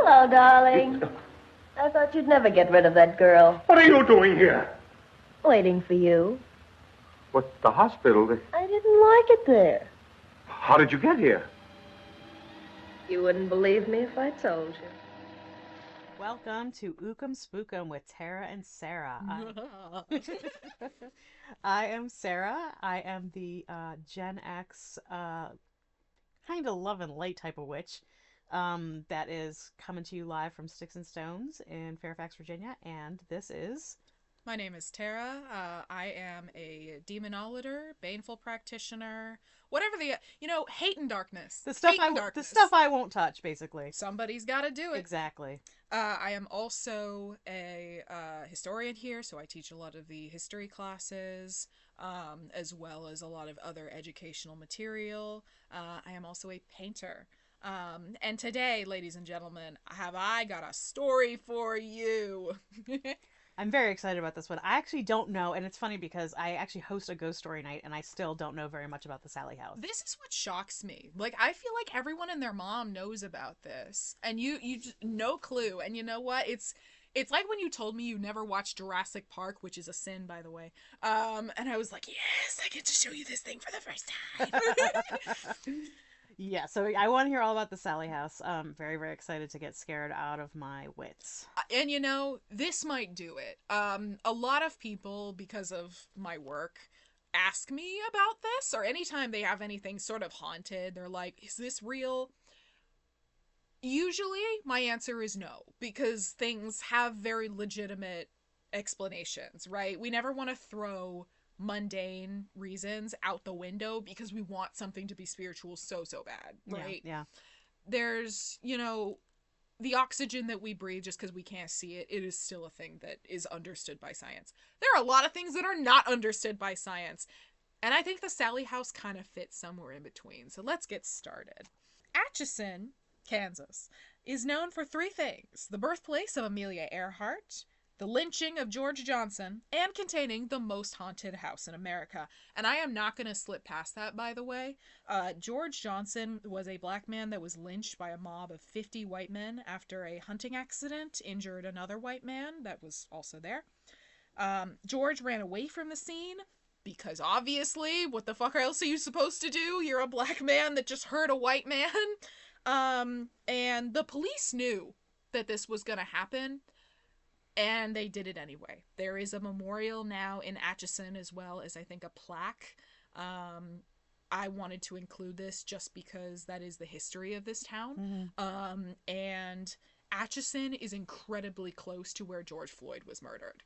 Hello, darling. I thought you'd never get rid of that girl. What are you doing here? Waiting for you. What's the hospital? I didn't like it there. How did you get here? You wouldn't believe me if I told you. Welcome to Ookum Spookum with Tara and Sarah. I am Sarah. I am the Gen X kind of love and light type of witch that is coming to you live from Sticks and Stones in Fairfax, Virginia. And this is... My name is Tara. I am a demonologer, baneful practitioner, whatever the, hate and darkness. The stuff I won't touch, basically. Somebody's got to do it. Exactly. I am also a historian here, so I teach a lot of the history classes, as well as a lot of other educational material. I am also a painter. And today, ladies and gentlemen, I got a story for you. I'm very excited about this one. I actually don't know, and it's funny because I actually host a ghost story night, and I still don't know very much about the Sallie House. This is what shocks me. Like, I feel like everyone and their mom knows about this, and you just no clue. And you know what? It's like when you told me you never watched Jurassic Park, which is a sin, by the way. And I was like, yes, I get to show you this thing for the first time. Yeah, so I want to hear all about the Sallie House. Very, very excited to get scared out of my wits. And this might do it. A lot of people, because of my work, ask me about this, or anytime they have anything sort of haunted, they're like, is this real? Usually, my answer is no, because things have very legitimate explanations, right? We never want to throw mundane reasons out the window because we want something to be spiritual so bad, right? Yeah. There's, the oxygen that we breathe, just because we can't see it, it is still a thing that is understood by science. There are a lot of things that are not understood by science, and I think the Sallie House kind of fits somewhere in between. So let's get started. Atchison, Kansas, is known for three things: the birthplace of Amelia Earhart, the lynching of George Johnson, and containing the most haunted house in America. And I am not going to slip past that, by the way. George Johnson was a black man that was lynched by a mob of 50 white men after a hunting accident injured another white man that was also there. George ran away from the scene because obviously, what the fuck else are you supposed to do? You're a black man that just hurt a white man. And the police knew that this was going to happen, and they did it anyway. There is a memorial now in Atchison, as well as, I think, a plaque. I wanted to include this just because that is the history of this town. Mm-hmm. And Atchison is incredibly close to where George Floyd was murdered.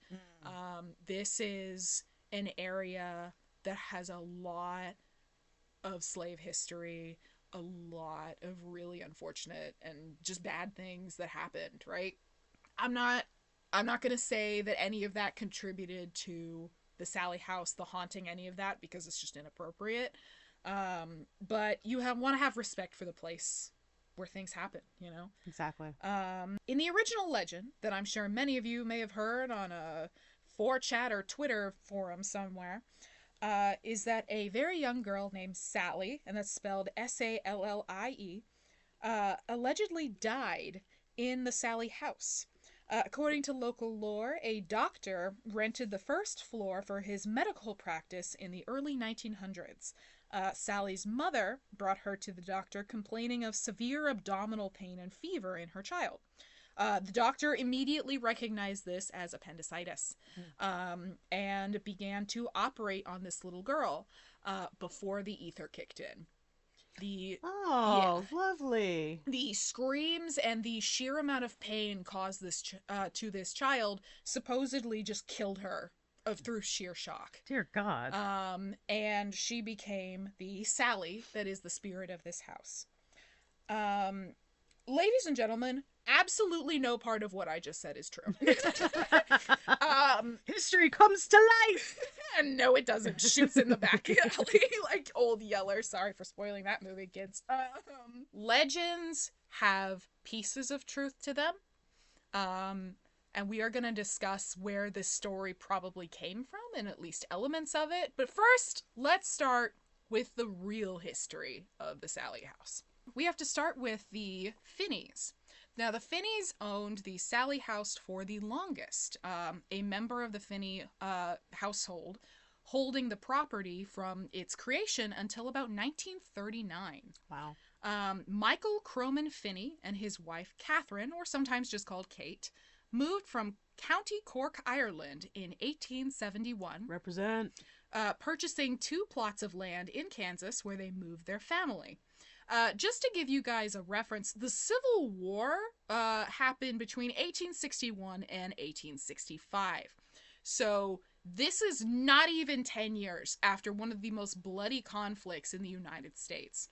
This is an area that has a lot of slave history, a lot of really unfortunate and just bad things that happened, right? I'm not going to say that any of that contributed to the Sallie House, the haunting, any of that, because it's just inappropriate. But you want to have respect for the place where things happen, Exactly. In the original legend that I'm sure many of you may have heard on a 4chan or Twitter forum somewhere, is that a very young girl named Sallie, and that's spelled Sallie, allegedly died in the Sallie House. According to local lore, a doctor rented the first floor for his medical practice in the early 1900s. Sallie's mother brought her to the doctor complaining of severe abdominal pain and fever in her child. The doctor immediately recognized this as appendicitis, and began to operate on this little girl before the ether kicked in. Lovely. The screams and the sheer amount of pain caused this to this child supposedly just killed her through sheer shock. Dear God. And she became the Sallie that is the spirit of this house. Ladies and gentlemen, absolutely no part of what I just said is true. History comes to life! And no, it doesn't. Shoots in the back alley like Old Yeller. Sorry for spoiling that movie, kids. Legends have pieces of truth to them. And we are going to discuss where this story probably came from, and at least elements of it. But first, let's start with the real history of the Sallie House. We have to start with the Finneys. Now, the Finneys owned the Sallie House for the longest, a member of the Finney household holding the property from its creation until about 1939. Wow. Michael Croman Finney and his wife Catherine, or sometimes just called Kate, moved from County Cork, Ireland in 1871. Represent. Purchasing 2 plots of land in Kansas where they moved their family. Just to give you guys a reference, the Civil War happened between 1861 and 1865. So this is not even 10 years after one of the most bloody conflicts in the United States.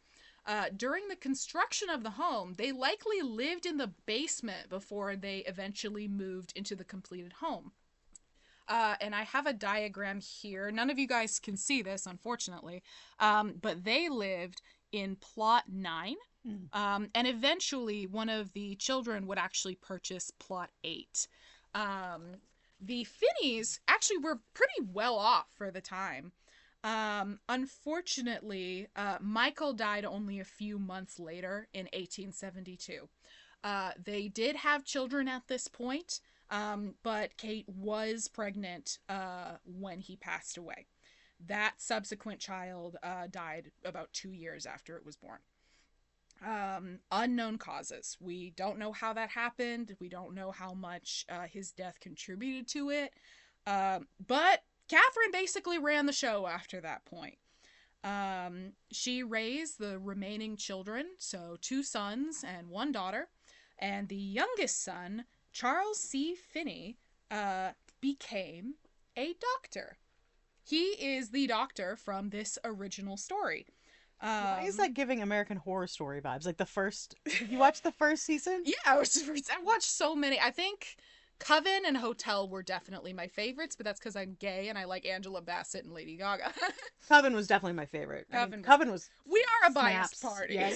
During the construction of the home, they likely lived in the basement before they eventually moved into the completed home. And I have a diagram here. None of you guys can see this, unfortunately. But they lived in plot 9. And eventually one of the children would actually purchase plot 8. The Finneys actually were pretty well off for the time. Unfortunately, Michael died only a few months later in 1872. They did have children at this point, but Kate was pregnant when he passed away. That subsequent child died about 2 years after it was born. Unknown causes. We don't know how that happened. We don't know how much his death contributed to it. But Catherine basically ran the show after that point. She raised the remaining children, so 2 sons and 1 daughter. And the youngest son, Charles C. Finney, became a doctor. He is the doctor from this original story. Why is that giving American Horror Story vibes? Like the first... Did you watch the first season? Yeah, I watched so many. I think Coven and Hotel were definitely my favorites, but that's because I'm gay and I like Angela Bassett and Lady Gaga. Coven was definitely my favorite. Coven was... We are a biased snaps. party. Yeah,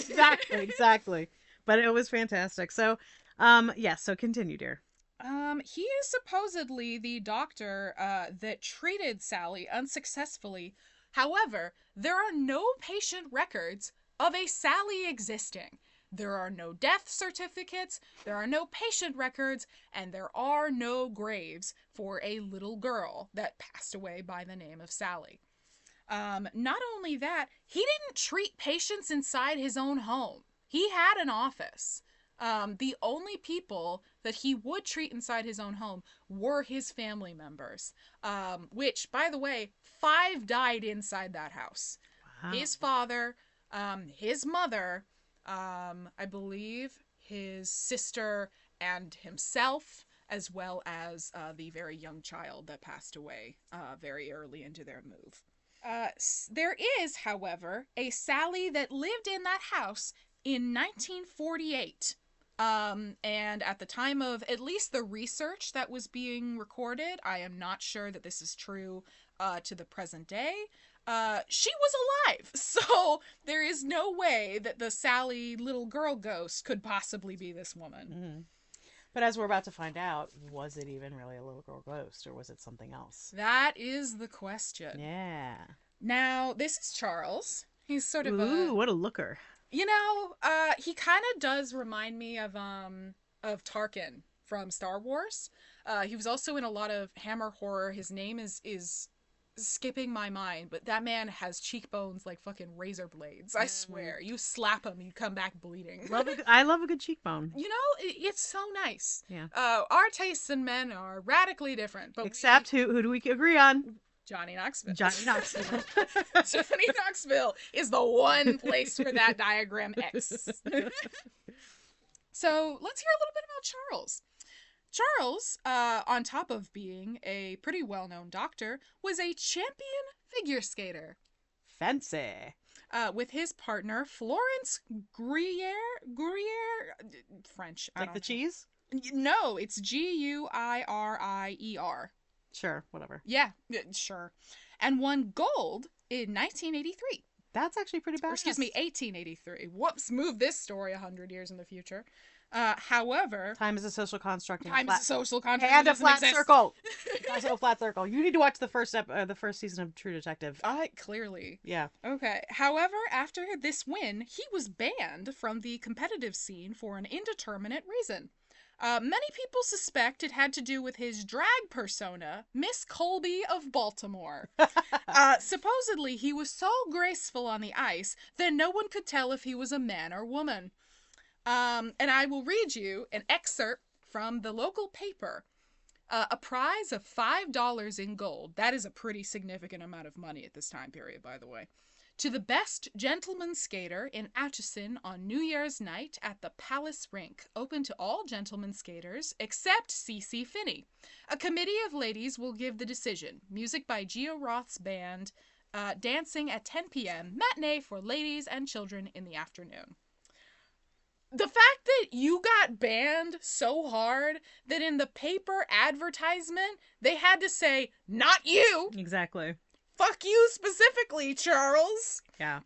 exactly. But it was fantastic. So, so continue, dear. He is supposedly the doctor that treated Sallie unsuccessfully. However, there are no patient records of a Sallie existing. There are no death certificates, there are no patient records, and there are no graves for a little girl that passed away by the name of Sallie. Not only that, he didn't treat patients inside his own home. He had an office. The only people that he would treat inside his own home were his family members, which, by the way, 5 died inside that house. Wow. His father, his mother, I believe his sister and himself, as well as the very young child that passed away very early into their move. There is, however, a Sallie that lived in that house in 1948. And at the time of at least the research that was being recorded, I am not sure that this is true to the present day. She was alive, so there is no way that the Sallie little girl ghost could possibly be this woman. Mm-hmm. But as we're about to find out, was it even really a little girl ghost, or was it something else? That is the question. Yeah. Now, this is Charles. He's sort of what a looker. You know, he kind of does remind me of Tarkin from Star Wars. He was also in a lot of Hammer horror. His name is skipping my mind, but that man has cheekbones like fucking razor blades. I swear. You slap him, you come back bleeding. I love a good cheekbone. You know, it's so nice. Yeah. Our tastes in men are radically different. But except who do we agree on? Johnny Knoxville. Johnny Knoxville. Johnny Knoxville is the one place for that diagram X. So let's hear a little bit about Charles. Charles, on top of being a pretty well-known doctor, was a champion figure skater. Fancy. With his partner, Florence Gruyere, French. Like the cheese? No, it's Guirier. Sure, whatever. Yeah, sure. And won gold in 1983. That's actually pretty bad. Or, excuse me, 1883. Whoops, move this story 100 years in the future. However, Time is a social construct. time is a social contract. And It a doesn't flat exist. circle. Also a flat circle. You need to watch the first season of True Detective. Clearly. Yeah. Okay. However, after this win, he was banned from the competitive scene for an indeterminate reason. Many people suspect it had to do with his drag persona, Miss Colby of Baltimore. Supposedly, he was so graceful on the ice that no one could tell if he was a man or woman. And I will read you an excerpt from the local paper. A prize of $5 in gold. That is a pretty significant amount of money at this time period, by the way. To the best gentleman skater in Atchison on New Year's night at the Palace Rink, open to all gentlemen skaters except C.C. Finney. A committee of ladies will give the decision. Music by Geo Roth's band, dancing at 10 p.m., matinee for ladies and children in the afternoon. The fact that you got banned so hard that in the paper advertisement, they had to say, not you! Exactly. Fuck you specifically, Charles! Yeah.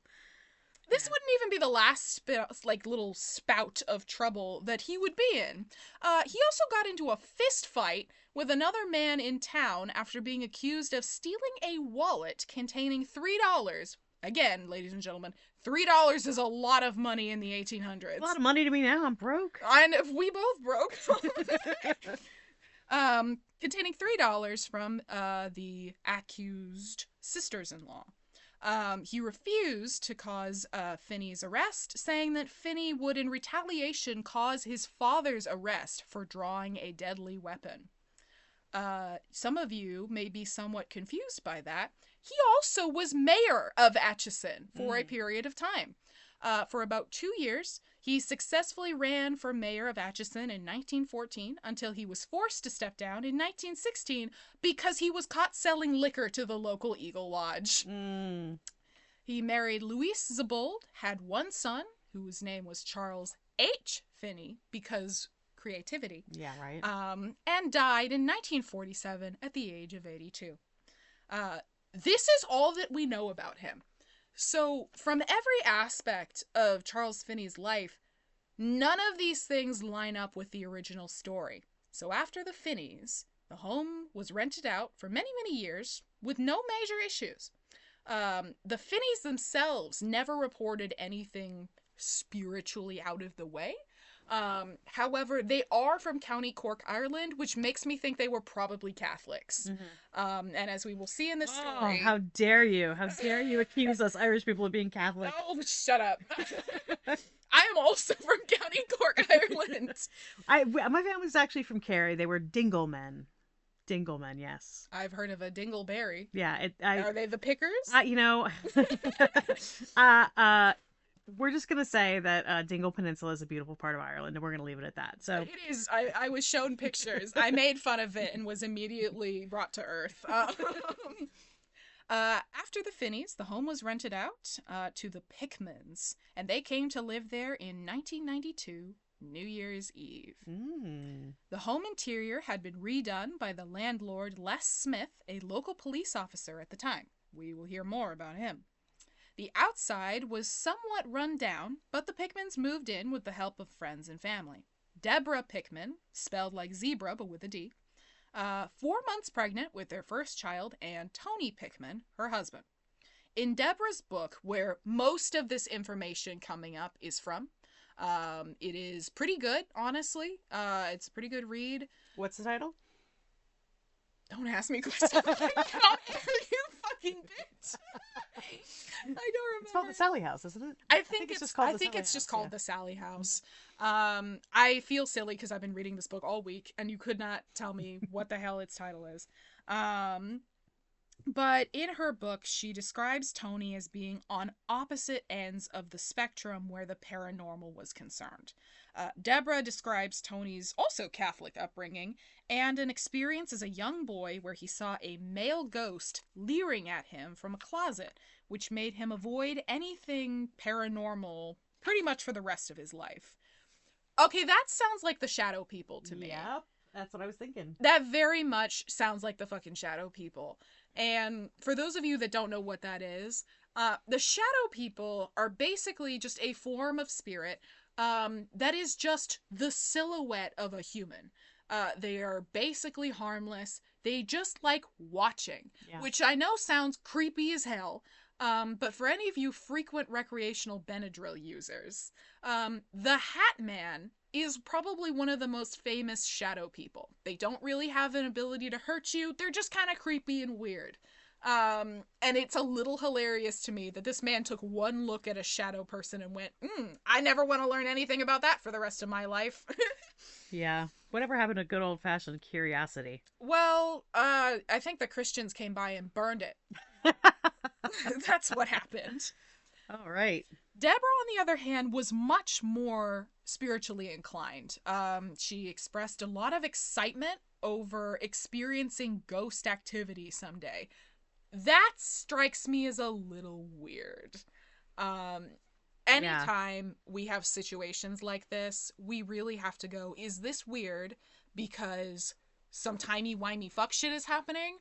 This wouldn't even be the last little spout of trouble that he would be in. He also got into a fist fight with another man in town after being accused of stealing a wallet containing $3. Again, ladies and gentlemen, $3 is a lot of money in the 1800s. A lot of money to me now. I'm broke. And if we both broke. Containing $3 from the accused sisters-in-law. He refused to cause Finney's arrest, saying that Finney would, in retaliation, cause his father's arrest for drawing a deadly weapon. Some of you may be somewhat confused by that. He also was mayor of Atchison for a period of time. For about 2 years, he successfully ran for mayor of Atchison in 1914 until he was forced to step down in 1916 because he was caught selling liquor to the local Eagle Lodge. He married Louise Zebold, had one son, whose name was Charles H. Finney, because creativity. Yeah, right. And died in 1947 at the age of 82. This is all that we know about him. So, from every aspect of Charles Finney's life, none of these things line up with the original story. So after the Finneys, the home was rented out for many, many years with no major issues. The Finneys themselves never reported anything spiritually out of the way. However, they are from County Cork, Ireland, which makes me think they were probably Catholics. And as we will see in this story... Oh, how dare you? How dare you accuse us Irish people of being Catholic? Oh, shut up. I am also from County Cork, Ireland. My family's actually from Kerry. They were Dinglemen. Dinglemen, yes. I've heard of a dingleberry. Yeah. Are they the pickers? We're just going to say that Dingle Peninsula is a beautiful part of Ireland, and we're going to leave it at that. So it is. I was shown pictures. I made fun of it and was immediately brought to earth. After the Finneys, the home was rented out to the Pickmans, and they came to live there in 1992, New Year's Eve. The home interior had been redone by the landlord Les Smith, a local police officer at the time. We will hear more about him. The outside was somewhat run down, but the Pickmans moved in with the help of friends and family. Deborah Pickman, spelled like zebra but with a D, 4 months pregnant with their first child, and Tony Pickman, her husband. In Deborah's book, where most of this information coming up is from, it is pretty good, honestly. It's a pretty good read. what's the title? Don't ask me questions. You fucking bitch. I don't remember. It's called the Sallie House, isn't it? I think it's just called called the Sallie House. I feel silly because I've been reading this book all week, and you could not tell me what the hell its title is. But in her book, she describes Tony as being on opposite ends of the spectrum where the paranormal was concerned. Deborah describes Tony's also Catholic upbringing and an experience as a young boy where he saw a male ghost leering at him from a closet, which made him avoid anything paranormal pretty much for the rest of his life. Okay, that sounds like the Shadow People to me. Yep, that's what I was thinking. That very much sounds like the fucking Shadow People. And for those of you that don't know what that is, the Shadow People are basically just a form of spirit that is just the silhouette of a human. They are basically harmless. They just like watching, which I know sounds creepy as hell. But for any of you frequent recreational Benadryl users, the Hat Man is probably one of the most famous shadow people. They don't really have an ability to hurt you. They're just kind of creepy and weird. And it's a little hilarious to me that this man took one look at a shadow person and went, I never want to learn anything about that for the rest of my life. Yeah. Whatever happened to good old-fashioned curiosity? Well, I think the Christians came by and burned it. That's what happened. All right. Deborah, on the other hand, was much more spiritually inclined. She expressed a lot of excitement over experiencing ghost activity someday. That strikes me as a little weird. Anytime we have situations like this, we really have to go, is this weird because some timey-wimey fuck shit is happening?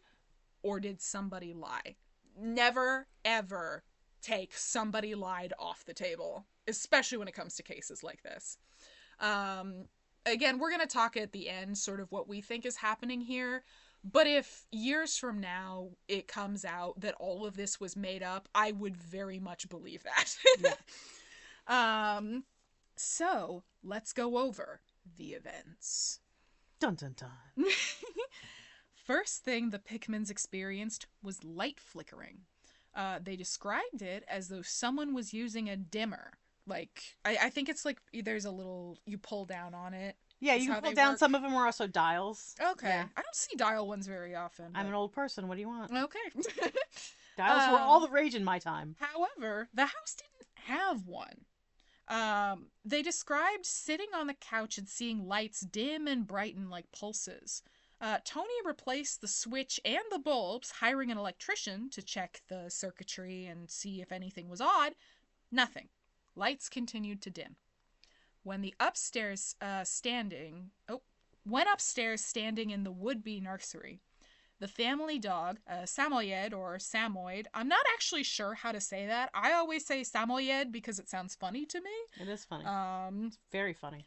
Or did somebody lie? Never, ever take somebody lied off the table, especially when it comes to cases like this. Again, we're going to talk at the end sort of what we think is happening here. But if years from now it comes out that all of this was made up, I would very much believe that. Yeah. So let's go over the events. Dun dun dun. First thing the Pickmans experienced was light flickering. They described it as though someone was using a dimmer. Like, I think it's like there's a little, you pull down on it. Yeah, you can pull down. Work. Some of them are also dials. Okay. Yeah. I don't see dial ones very often. But... I'm an old person. What do you want? Okay. Dials were all the rage in my time. However, the house didn't have one. They described sitting on the couch and seeing lights dim and brighten like pulses. Tony replaced the switch and the bulbs, hiring an electrician to check the circuitry and see if anything was odd. Nothing. Lights continued to dim. When upstairs standing in the would-be nursery, the family dog, Samoyed or Samoyed, I'm not actually sure how to say that. I always say Samoyed because it sounds funny to me. It is funny. It's very funny.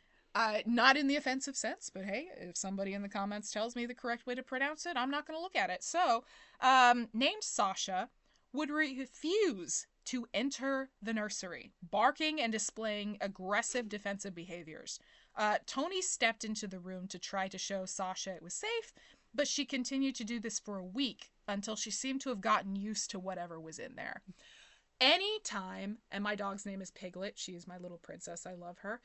Not in the offensive sense, but hey, if somebody in the comments tells me the correct way to pronounce it, I'm not going to look at it. So, named Sasha, would refuse to enter the nursery, barking and displaying aggressive defensive behaviors. Tony stepped into the room to try to show Sasha it was safe, but she continued to do this for a week until she seemed to have gotten used to whatever was in there. Anytime, and my dog's name is Piglet, she is my little princess, I love her.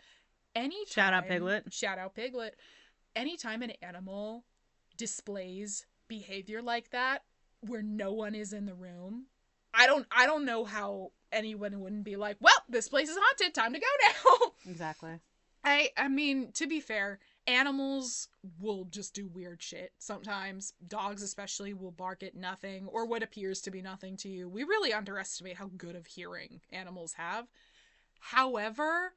Anytime, shout out Piglet. Shout out Piglet. Anytime an animal displays behavior like that, where no one is in the room, I don't know how anyone wouldn't be like, well, this place is haunted, time to go now. Exactly. I mean, to be fair, animals will just do weird shit sometimes. Dogs especially will bark at nothing or what appears to be nothing to you. We really underestimate how good of hearing animals have. However,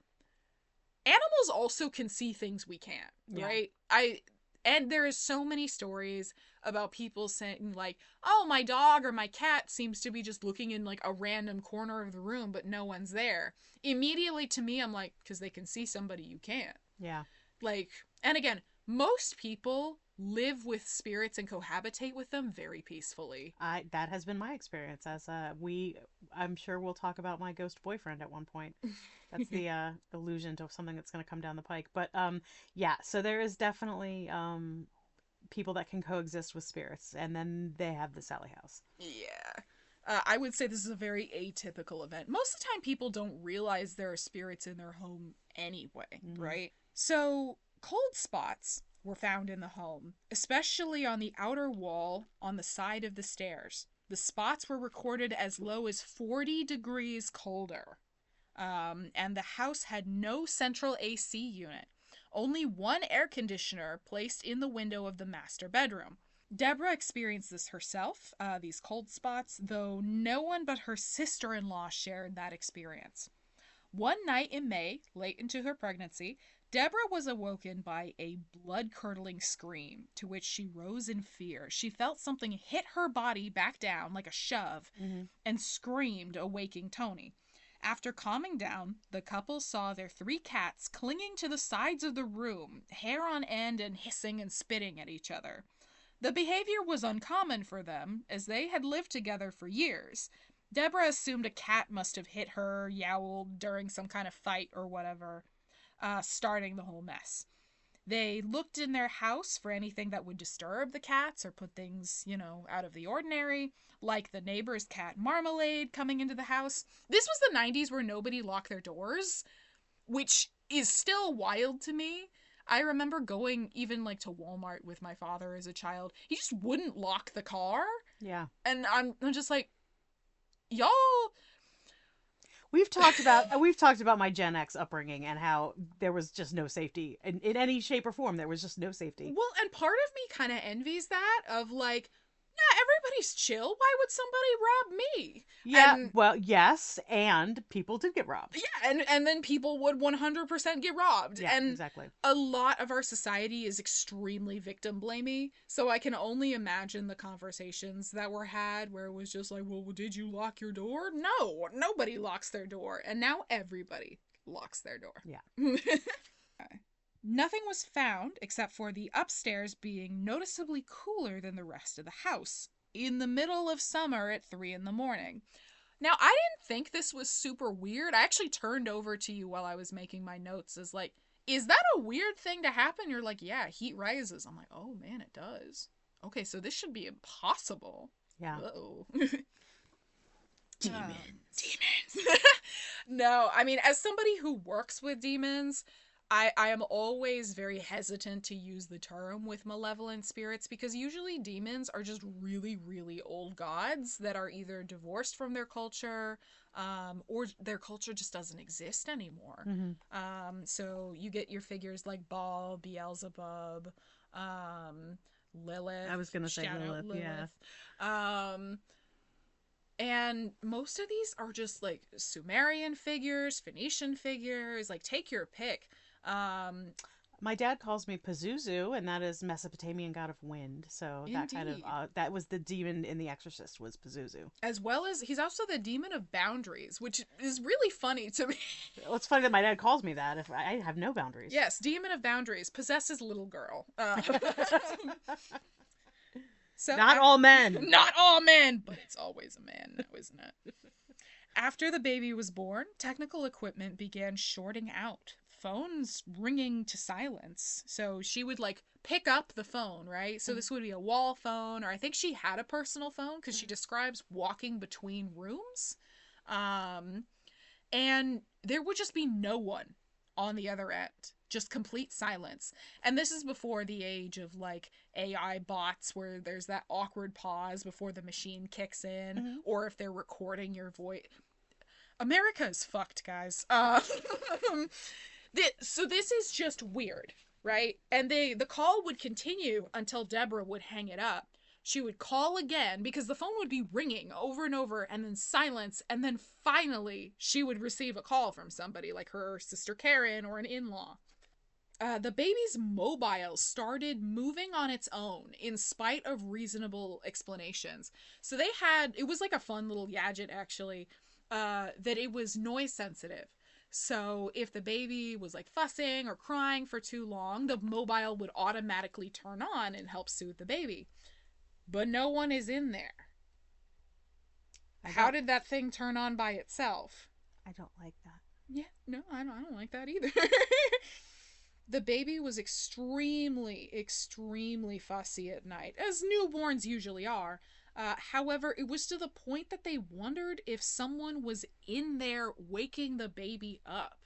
animals also can see things we can't, right? And there is so many stories about people saying like, oh, my dog or my cat seems to be just looking in like a random corner of the room, but no one's there. Immediately to me, I'm like, because they can see somebody you can't. Yeah. Like, and again, most people live with spirits and cohabitate with them very peacefully. That has been my experience as I'm sure we'll talk about my ghost boyfriend at one point. That's the allusion to something that's going to come down the pike. But yeah, so there is definitely people that can coexist with spirits, and then they have the Sallie House. Yeah. I would say this is a very atypical event. Most of the time people don't realize there are spirits in their home anyway, right? So cold spots were found in the home, especially on the outer wall on the side of the stairs. The spots were recorded as low as 40 degrees colder. And the house had no central AC unit. Only one air conditioner placed in the window of the master bedroom. Deborah experienced this herself, these cold spots, though no one but her sister-in-law shared that experience. One night in May, late into her pregnancy, Deborah was awoken by a blood-curdling scream, to which she rose in fear. She felt something hit her body back down like a shove and screamed, awaking Tony. After calming down, the couple saw their 3 cats clinging to the sides of the room, hair on end and hissing and spitting at each other. The behavior was uncommon for them, as they had lived together for years. Deborah assumed a cat must have hit her, yowled during some kind of fight or whatever, starting the whole mess. They looked in their house for anything that would disturb the cats or put things, out of the ordinary, like the neighbor's cat Marmalade coming into the house. This was the 90s where nobody locked their doors, which is still wild to me. I remember going even like to Walmart with my father as a child. He just wouldn't lock the car. Yeah. And I'm just like, y'all. We've talked about my Gen X upbringing and how there was just no safety in any shape or form. There was just no safety. Well, and part of me kind of envies that of like, yeah, everybody's chill. Why would somebody rob me? Yeah, well, yes, and people did get robbed. Yeah, and then people would 100% get robbed. Yeah, and exactly. A lot of our society is extremely victim blamey, so I can only imagine the conversations that were had where it was just like, well, did you lock your door? No, nobody locks their door, and now everybody locks their door. Yeah. Nothing was found except for the upstairs being noticeably cooler than the rest of the house in the middle of summer at 3 a.m. Now, I didn't think this was super weird. I actually turned over to you while I was making my notes as like, is that a weird thing to happen? You're like, yeah, heat rises. I'm like, oh man, it does. Okay, so this should be impossible. Yeah. Uh-oh. Demons. Demons. No, I mean, as somebody who works with demons, I am always very hesitant to use the term with malevolent spirits because usually demons are just really, really old gods that are either divorced from their culture or their culture just doesn't exist anymore. Mm-hmm. So you get your figures like Baal, Beelzebub, Lilith. I was going to say Lilith, yeah. And most of these are just like Sumerian figures, Phoenician figures, like take your pick. My dad calls me Pazuzu, and that is Mesopotamian god of wind. So that kind of that was the demon in The Exorcist was Pazuzu. As well as he's also the demon of boundaries, which is really funny to me. Well, it's funny that my dad calls me that. If I have no boundaries. Yes, demon of boundaries possesses little girl. So not all men. Not all men, but it's always a man now, isn't it? After the baby was born, technical equipment began shorting out. Phones ringing to silence. So she would like pick up the phone, right? So this would be a wall phone, or I think she had a personal phone because she describes walking between rooms. And there would just be no one on the other end. Just complete silence. And this is before the age of like AI bots where there's that awkward pause before the machine kicks in, or if they're recording your voice. America is fucked, guys. So this is just weird, right? And the call would continue until Deborah would hang it up. She would call again because the phone would be ringing over and over and then silence. And then finally she would receive a call from somebody like her sister Karen or an in-law. The baby's mobile started moving on its own in spite of reasonable explanations. So it was like a fun little gadget actually, that it was noise sensitive. So if the baby was like fussing or crying for too long, the mobile would automatically turn on and help soothe the baby. But no one is in there. How did that thing turn on by itself? I don't like that. Yeah, no, I don't like that either. The baby was extremely, extremely fussy at night, as newborns usually are. However, it was to the point that they wondered if someone was in there waking the baby up.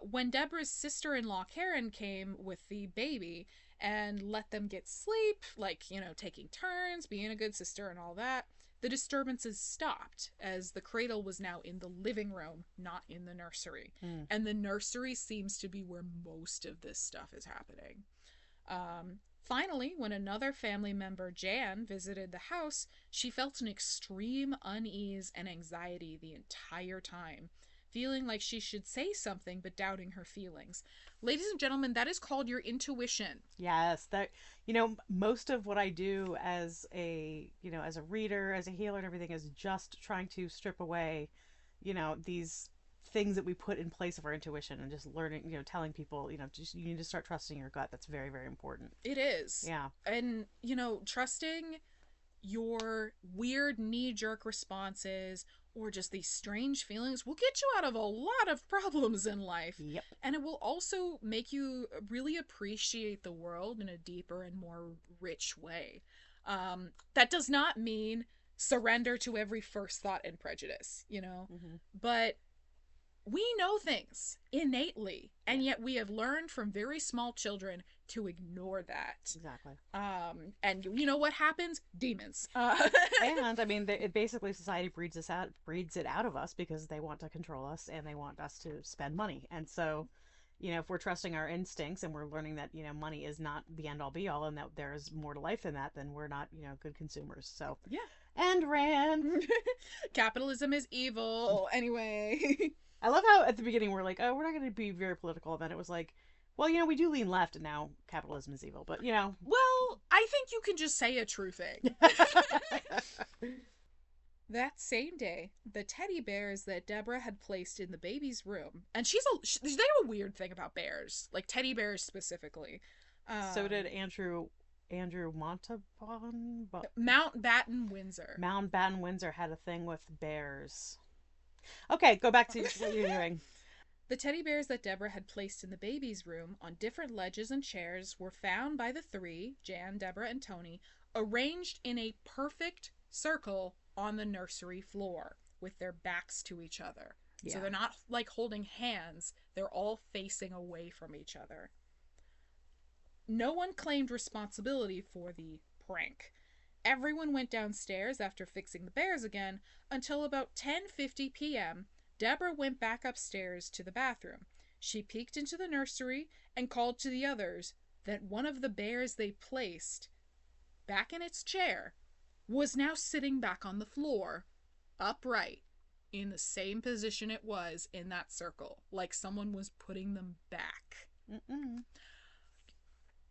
When Deborah's sister-in-law Karen came with the baby and let them get sleep, like, taking turns, being a good sister and all that, the disturbances stopped as the cradle was now in the living room, not in the nursery. And the nursery seems to be where most of this stuff is happening. Finally, when another family member, Jan, visited the house, she felt an extreme unease and anxiety the entire time, feeling like she should say something but doubting her feelings. Ladies and gentlemen, that is called your intuition. Yes, that most of what I do as a reader, as a healer and everything is just trying to strip away these things that we put in place of our intuition, and just learning, telling people, just you need to start trusting your gut. That's very, very important. It is. Yeah. And, trusting your weird knee-jerk responses or just these strange feelings will get you out of a lot of problems in life. Yep. And it will also make you really appreciate the world in a deeper and more rich way. That does not mean surrender to every first thought and prejudice, Mm-hmm. but we know things innately, and yet we have learned from very small children to ignore that. Exactly. And you know what happens? Demons. And I mean, it basically, society breeds it out of us because they want to control us and they want us to spend money. And so, if we're trusting our instincts and we're learning that, money is not the end all be all and that there's more to life than that, then we're not, good consumers. So, yeah. And Rand. Capitalism is evil. Anyway. I love how at the beginning we're like, oh, we're not going to be very political. And then it was like, well, we do lean left and now capitalism is evil. But, Well, I think you can just say a true thing. That same day, the teddy bears that Deborah had placed in the baby's room, and they have a weird thing about bears, like teddy bears specifically. So did Andrew Montalban? Mountbatten Windsor. Mountbatten Windsor had a thing with bears. Okay, go back to what you're doing. The teddy bears that Deborah had placed in the baby's room on different ledges and chairs were found by the three, Jan, Deborah, and Tony, arranged in a perfect circle on the nursery floor with their backs to each other. Yeah. So they're not like holding hands, they're all facing away from each other. No one claimed responsibility for the prank. Everyone went downstairs after fixing the bears again until about 10:50 p.m. Deborah went back upstairs to the bathroom. She peeked into the nursery and called to the others that one of the bears they placed back in its chair was now sitting back on the floor, upright, in the same position it was in that circle, like someone was putting them back. Mm-mm.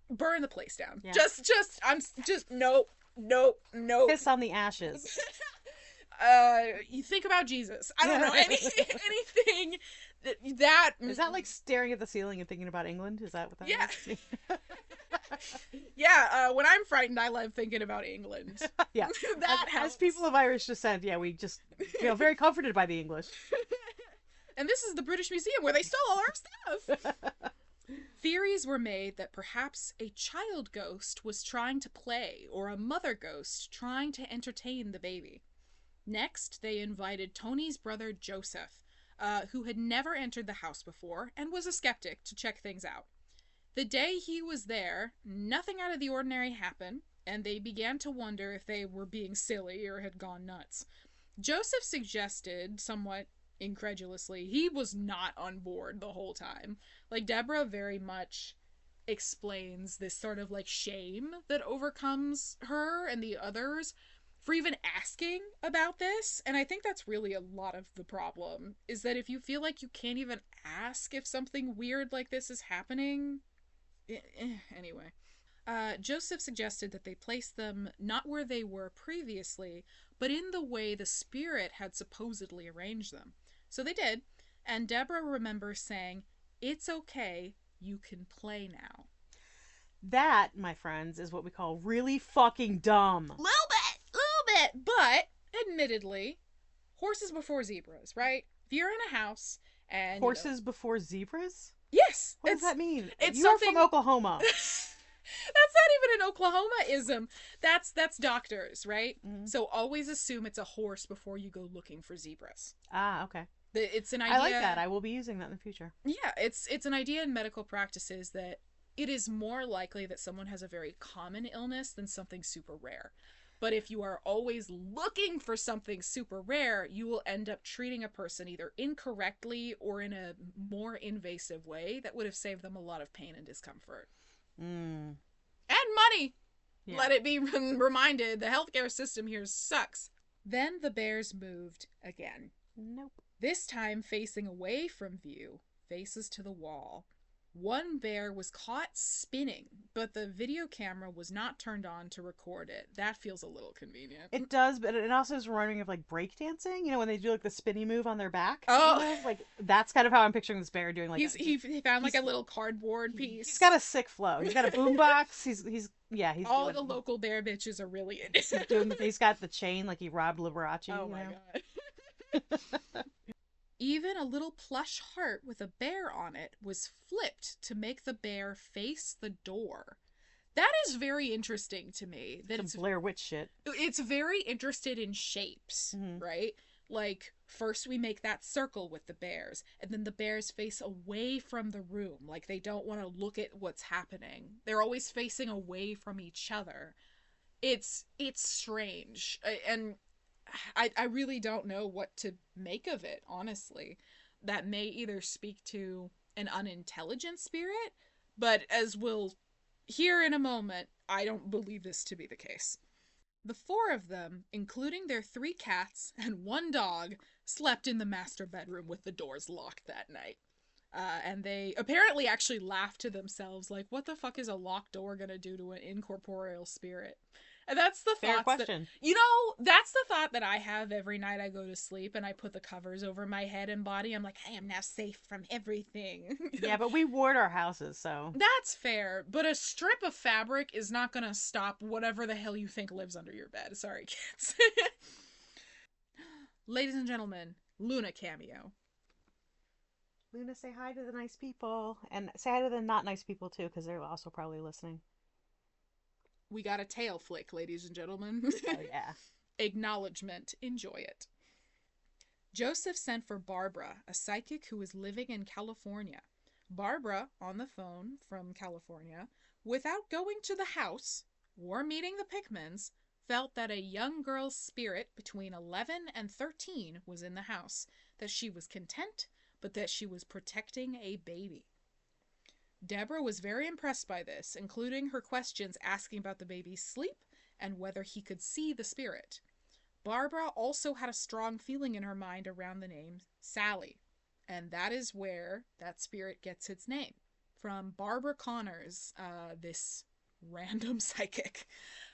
Burn the place down. Yeah. Nope. Piss on the ashes. You think about Jesus. I don't know anything that is that like staring at the ceiling and thinking about England? Is that what that is? Yeah. When I'm frightened, I love thinking about England. Yeah. As people of Irish descent, yeah, we just feel very comforted by the English. And this is the British Museum where they stole all our stuff. Theories were made that perhaps a child ghost was trying to play, or a mother ghost trying to entertain the baby. Next, they invited Tony's brother Joseph, who had never entered the house before and was a skeptic, to check things out. The day he was there, nothing out of the ordinary happened, and they began to wonder if they were being silly or had gone nuts. Joseph suggested, somewhat incredulously, he was not on board the whole time. Like, Deborah very much explains this sort of like shame that overcomes her and the others for even asking about this. And I think that's really a lot of the problem, is that if you feel like you can't even ask if something weird like this is happening. Anyway. Joseph suggested that they place them not where they were previously, but in the way the spirit had supposedly arranged them. So they did, and Deborah remembers saying, "It's okay, you can play now." That, my friends, is what we call really fucking dumb. Little bit, but admittedly, horses before zebras, right? If you're in a house and horses before zebras? Yes. What does that mean? It's You're from Oklahoma. That's not even an Oklahoma-ism. That's doctors, right? Mm-hmm. So always assume it's a horse before you go looking for zebras. Ah, okay. It's an idea. I like that. I will be using that in the future. Yeah, it's an idea in medical practices that it is more likely that someone has a very common illness than something super rare. But if you are always looking for something super rare, you will end up treating a person either incorrectly or in a more invasive way that would have saved them a lot of pain and discomfort. Mm. And money! Yeah. Let it be reminded, the healthcare system here sucks. Then the bears moved again. Nope. This time facing away from view, faces to the wall. One bear was caught spinning, but the video camera was not turned on to record it. That feels a little convenient. It does, but it also is reminding me of like breakdancing. You know, when they do like the spinny move on their back. Oh, you know? Like that's kind of how I'm picturing this bear doing. Like he found like a little cardboard piece. He's got a sick flow. He's got a boombox. He's all doing, the local bear bitches are really into it. he's got the chain like he robbed Liberace. Oh my god. Even a little plush heart with a bear on it was flipped to make the bear face the door. That is very interesting to me. That Some Blair Witch shit. It's very interested in shapes, right? Like, first we make that circle with the bears, and then the bears face away from the room. Like, they don't want to look at what's happening. They're always facing away from each other. It's strange. And I really don't know what to make of it, honestly. That may either speak to an unintelligent spirit, but as we'll hear in a moment, I don't believe this to be the case. The 4 of them, including their 3 cats and 1 dog, slept in the master bedroom with the doors locked that night. And they apparently actually laughed to themselves, like, what the fuck is a locked door gonna do to an incorporeal spirit? And that's the Fair thought. question. That's the thought that I have every night I go to sleep and I put the covers over my head and body. I'm like, I am now safe from everything. Yeah, but we ward our houses, so. That's fair. But a strip of fabric is not going to stop whatever the hell you think lives under your bed. Sorry, kids. Ladies and gentlemen, Luna cameo. Luna, say hi to the nice people. And say hi to the not nice people, too, because they're also probably listening. We got a tail flick, ladies and gentlemen. Oh, yeah. Acknowledgement. Enjoy it. Joseph sent for Barbara, a psychic who was living in California. Barbara, on the phone from California, without going to the house or meeting the Pickmans, felt that a young girl's spirit between 11 and 13 was in the house, that she was content, but that she was protecting a baby. Deborah was very impressed by this, including her questions asking about the baby's sleep and whether he could see the spirit. Barbara also had a strong feeling in her mind around the name Sallie, and that is where that spirit gets its name, from Barbara Connors, this random psychic.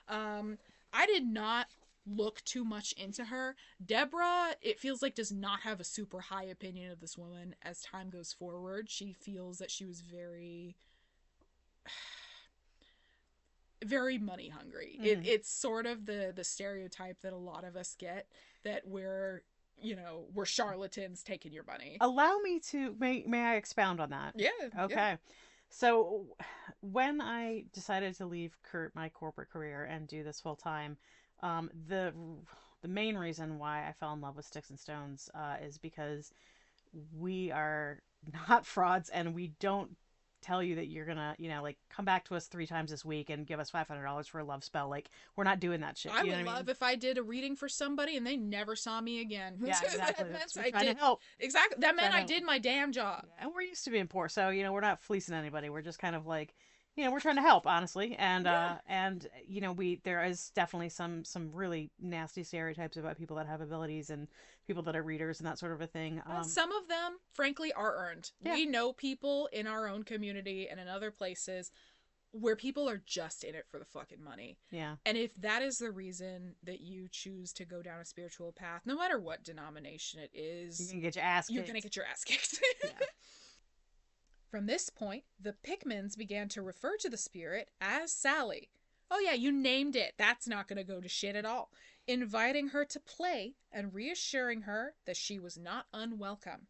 I did not look too much into her. Deborah, it feels like, does not have a super high opinion of this woman as time goes forward. She feels that she was very money hungry. It's sort of the stereotype that a lot of us get, that we're charlatans taking your money. Allow me to, may I expound on that? Yeah. Okay. Yeah. So when I decided to leave my corporate career and do this full time, the main reason why I fell in love with Sticks and Stones is because we are not frauds, and we don't tell you that you're gonna, like, come back to us 3 times this week and give us $500 for a love spell. Like, we're not doing that shit. I would love if I did a reading for somebody and they never saw me again. Yeah, exactly. That meant I did help. Exactly. That meant I did my damn job. Yeah, and we're used to being poor, so we're not fleecing anybody. We're just kind of like, we're trying to help, honestly. And there is definitely some really nasty stereotypes about people that have abilities and people that are readers and that sort of a thing. Some of them, frankly, are earned. Yeah. We know people in our own community and in other places where people are just in it for the fucking money. Yeah. And if that is the reason that you choose to go down a spiritual path, no matter what denomination it is, you're going to get your ass kicked. You're going to get your ass kicked. Yeah. From this point, the Pickmans began to refer to the spirit as Sallie. Oh yeah, you named it. That's not going to go to shit at all. Inviting her to play and reassuring her that she was not unwelcome.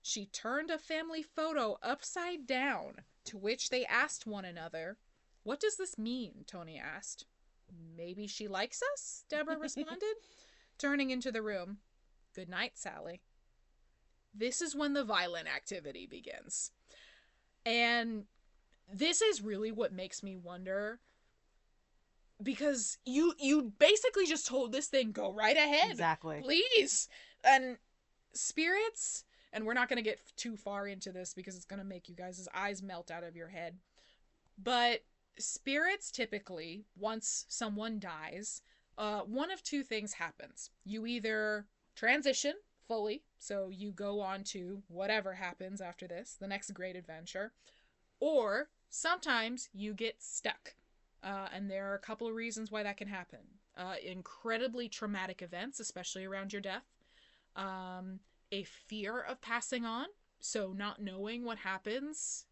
She turned a family photo upside down, to which they asked one another, "What does this mean?" Tony asked. "Maybe she likes us?" Deborah responded, turning into the room. "Good night, Sallie." This is when the violent activity begins. And this is really what makes me wonder, because you basically just told this thing, go right ahead. Exactly. Please. And spirits, and we're not going to get too far into this because it's going to make you guys' eyes melt out of your head. But spirits typically, once someone dies, one of 2 things happens. You either transition fully, so you go on to whatever happens after this, the next great adventure, or Sometimes you get stuck. And there are a couple of reasons why that can happen. Incredibly traumatic events, especially around your death. A fear of passing on, so not knowing what happens,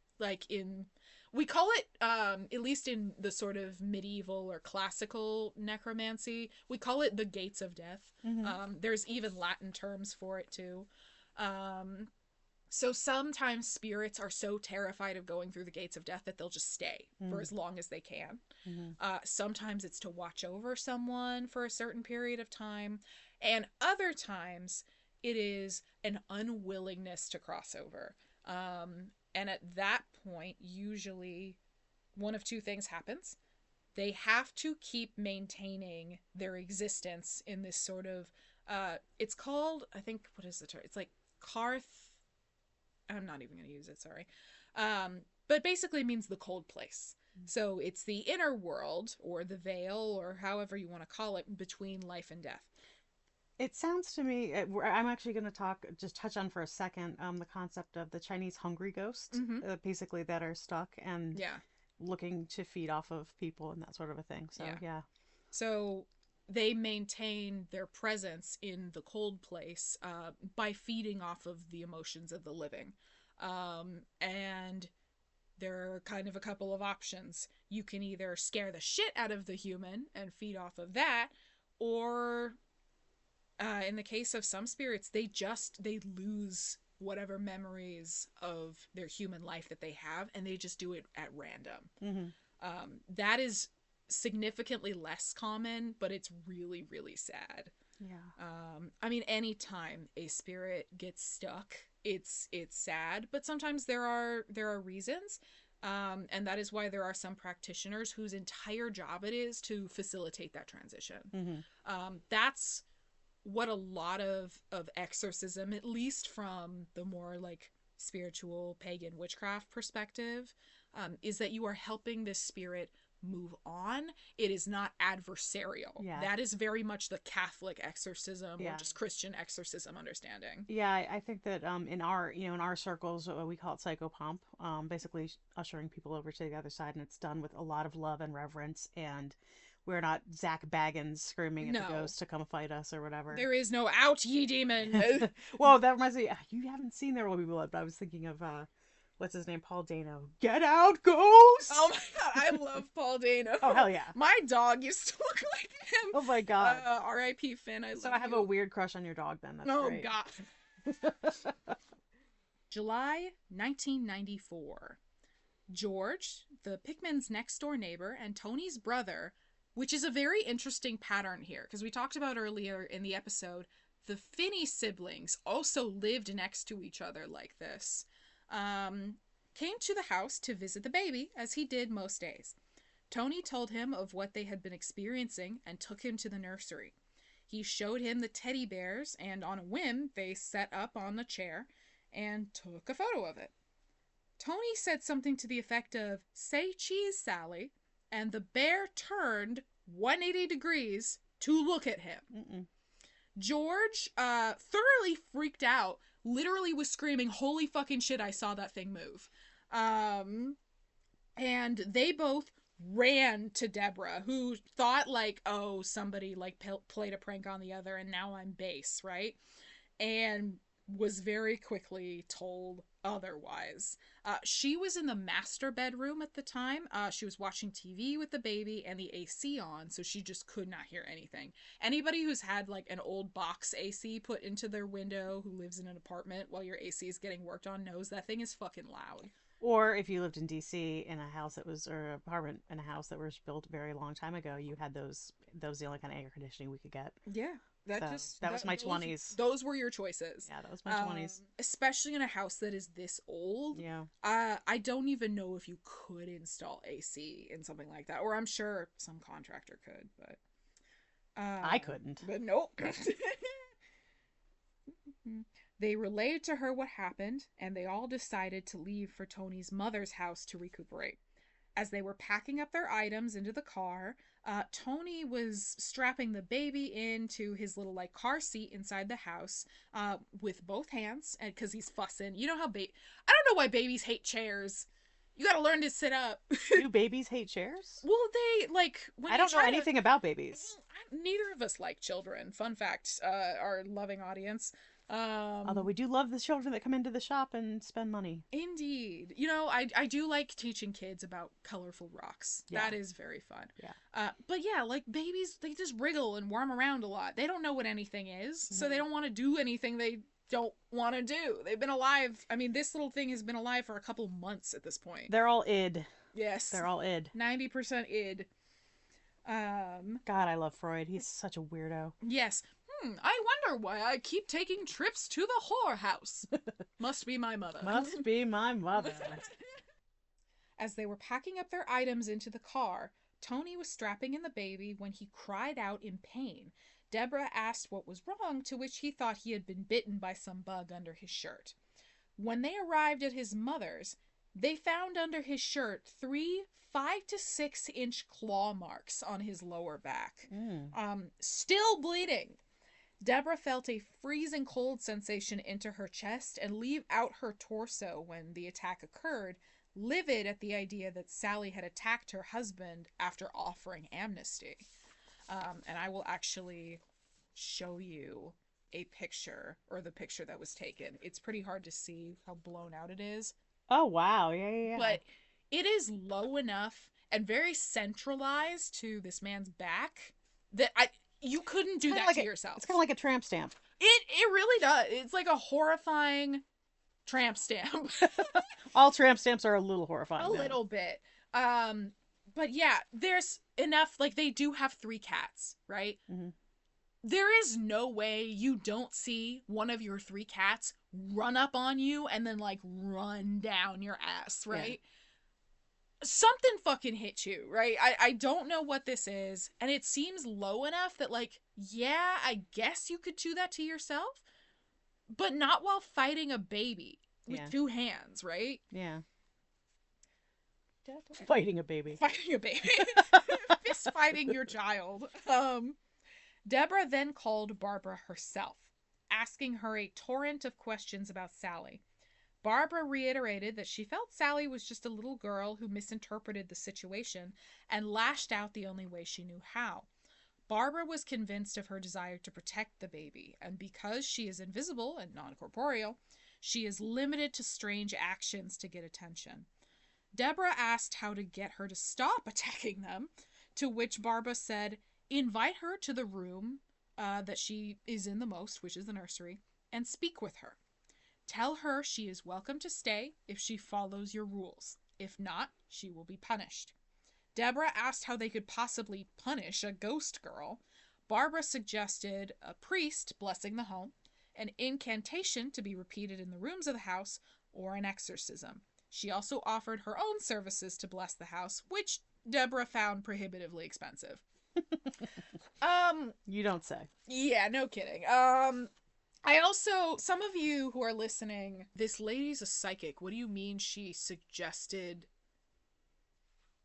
we call it, at least in the sort of medieval or classical necromancy, we call it the gates of death. There's even Latin terms for it too. So sometimes spirits are so terrified of going through the gates of death that they'll just stay for as long as they can. Sometimes it's to watch over someone for a certain period of time, and other times it is an unwillingness to cross over. And at that point, usually one of two things happens. They have to keep maintaining their existence in this sort of, it's called, I think, what is the term? It's like I'm not even going to use it, sorry. But basically it means the cold place. So it's the inner world, or the veil, or however you want to call it, between life and death. It sounds to me, I'm actually going to just touch on for a second, the concept of the Chinese hungry ghosts, basically that are stuck and looking to feed off of people and that sort of a thing. So, yeah. So they maintain their presence in the cold place by feeding off of the emotions of the living. And there are kind of a couple of options. You can either scare the shit out of the human and feed off of that, or in the case of some spirits, they lose whatever memories of their human life that they have, and they just do it at random. That is significantly less common, but it's really, really sad. I mean, anytime a spirit gets stuck, it's sad, but sometimes there are reasons, and that is why there are some practitioners whose entire job it is to facilitate that transition. That's what a lot of exorcism, at least from the more like spiritual pagan witchcraft perspective, is that you are helping this spirit move on. It is not adversarial. That is very much the Catholic exorcism or just Christian exorcism understanding. I think that in our circles, we call it psychopomp, basically ushering people over to the other side, and it's done with a lot of love and reverence, and we're not Zach Baggins screaming at the ghost to come fight us or whatever. There is no out, ye demon. Well, that reminds me, you haven't seen There Will Be Blood, but I was thinking of what's his name? Paul Dano. Get out, ghost! Oh my god, I love Paul Dano. Oh, hell yeah. My dog used to look like him. Oh my god. R.I.P. Finn, I love So I have a weird crush on your dog then. That's great. God. July 1994. George, the Pickman's next door neighbor, and Tony's brother, which is a very interesting pattern here, because we talked about earlier in the episode, the Finney siblings also lived next to each other like this. Came to the house to visit the baby, as he did most days. Tony told him of what they had been experiencing and took him to the nursery. He showed him the teddy bears, and on a whim, they set up on the chair and took a photo of it. Tony said something to the effect of, "Say cheese, Sally," and the bear turned 180 degrees to look at him. George, thoroughly freaked out, literally was screaming, "Holy fucking shit, I saw that thing move." And they both ran to Deborah, who thought like, oh, somebody like played a prank on the other and now I'm base, right? And was very quickly told otherwise. She was in the master bedroom at the time. She was watching TV with the baby and the AC on, so she just could not hear anything. Anybody who's had like an old box AC put into their window who lives in an apartment while your AC is getting worked on knows that thing is fucking loud. Or if you lived in DC in a house that was, or an apartment in a house that was built a very long time ago, you had those the only kind of air conditioning we could get. Yeah. That was my 20s. Those were your choices. Yeah, that was my 20s. Especially in a house that is this old. Yeah. I don't even know if you could install AC in something like that. Or I'm sure some contractor could, but... I couldn't. But nope. They relayed to her what happened, and they all decided to leave for Tony's mother's house to recuperate. As they were packing up their items into the car, Tony was strapping the baby into his little like car seat inside the house with both hands, and because he's fussing. You know how I don't know why babies hate chairs. You gotta learn to sit up. Do babies hate chairs? Well, they, like, when I you don't know try anything about babies. Neither of us like children. Fun fact, our loving audience. Although we do love the children that come into the shop and spend money. Indeed. You know, I do like teaching kids about colorful rocks. Yeah. That is very fun. Yeah. But yeah, like babies, they just wriggle and worm around a lot. They don't know what anything is, so they don't want to do anything they don't want to do. They've been alive. I mean, this little thing has been alive for a couple months at this point. They're all id. Yes. They're all id. 90% id. God, I love Freud. He's such a weirdo. Yes. I wonder why I keep taking trips to the whorehouse. Must be my mother. Must be my mother. As they were packing up their items into the car, Tony was strapping in the baby when he cried out in pain. Deborah asked what was wrong, to which he thought he had been bitten by some bug under his shirt. When they arrived at his mother's, they found under his shirt 3 5 to 6 inch claw marks on his lower back. Still bleeding. Deborah felt a freezing cold sensation enter her chest and leave out her torso when the attack occurred, livid at the idea that Sallie had attacked her husband after offering amnesty. And I will actually show you a picture, or the picture that was taken. It's pretty hard to see how blown out it is. Oh, wow. Yeah. But it is low enough and very centralized to this man's back that you couldn't do that to yourself. It's kind of like a tramp stamp. It really does. It's like a horrifying tramp stamp. All tramp stamps are a little horrifying. A little bit. But yeah, there's enough. Like, they do have 3 cats, right? Mm-hmm. There is no way you don't see one of your 3 cats run up on you and then, like, run down your ass, right? Yeah. Something fucking hit you, right? I don't know what this is, and it seems low enough that, like, yeah, I guess you could do that to yourself, but not while fighting a baby with 2 hands, right? Yeah. Fighting a baby. Fighting a baby. Fist fighting your child. Deborah then called Barbara herself, asking her a torrent of questions about Sallie. Barbara reiterated that she felt Sallie was just a little girl who misinterpreted the situation and lashed out the only way she knew how. Barbara was convinced of her desire to protect the baby, and because she is invisible and non-corporeal, she is limited to strange actions to get attention. Deborah asked how to get her to stop attacking them, to which Barbara said, invite her to the room that she is in the most, which is the nursery, and speak with her. Tell her she is welcome to stay if she follows your rules. If not, she will be punished. Deborah asked how they could possibly punish a ghost girl. Barbara suggested a priest blessing the home, an incantation to be repeated in the rooms of the house, or an exorcism. She also offered her own services to bless the house, which Deborah found prohibitively expensive. You don't say. Yeah, no kidding. I also, some of you who are listening, this lady's a psychic. What do you mean she suggested,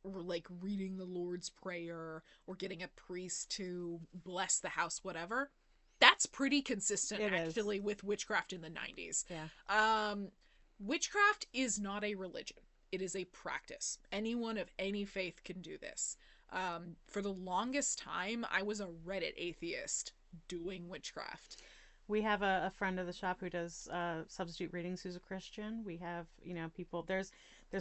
like, reading the Lord's Prayer or getting a priest to bless the house, whatever? That's pretty consistent, actually, with witchcraft in the 90s. Yeah. Witchcraft is not a religion. It is a practice. Anyone of any faith can do this. For the longest time, I was a Reddit atheist doing witchcraft. We have a friend of the shop who does substitute readings who's a Christian. We have, people, there's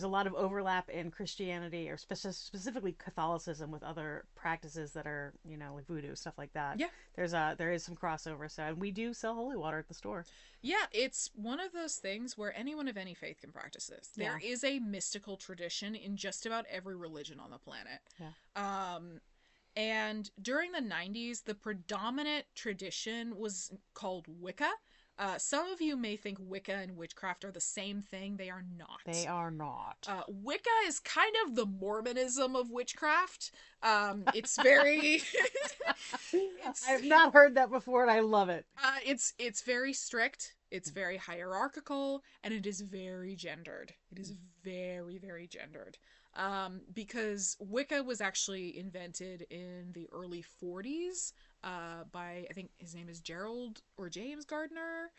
a lot of overlap in Christianity or specifically Catholicism with other practices that are, like voodoo, stuff like that. Yeah. There is some crossover. So, and we do sell holy water at the store. Yeah, it's one of those things where anyone of any faith can practice this. There is a mystical tradition in just about every religion on the planet. Yeah. And during the 90s, the predominant tradition was called Wicca. Some of you may think Wicca and witchcraft are the same thing. They are not. They are not. Wicca is kind of the Mormonism of witchcraft. It's very... I've not heard that before, and I love it. It's very strict. It's very hierarchical, and it is very gendered. It is very, very gendered. Because Wicca was actually invented in the early 40s by, I think his name is Gerald or James Gardner.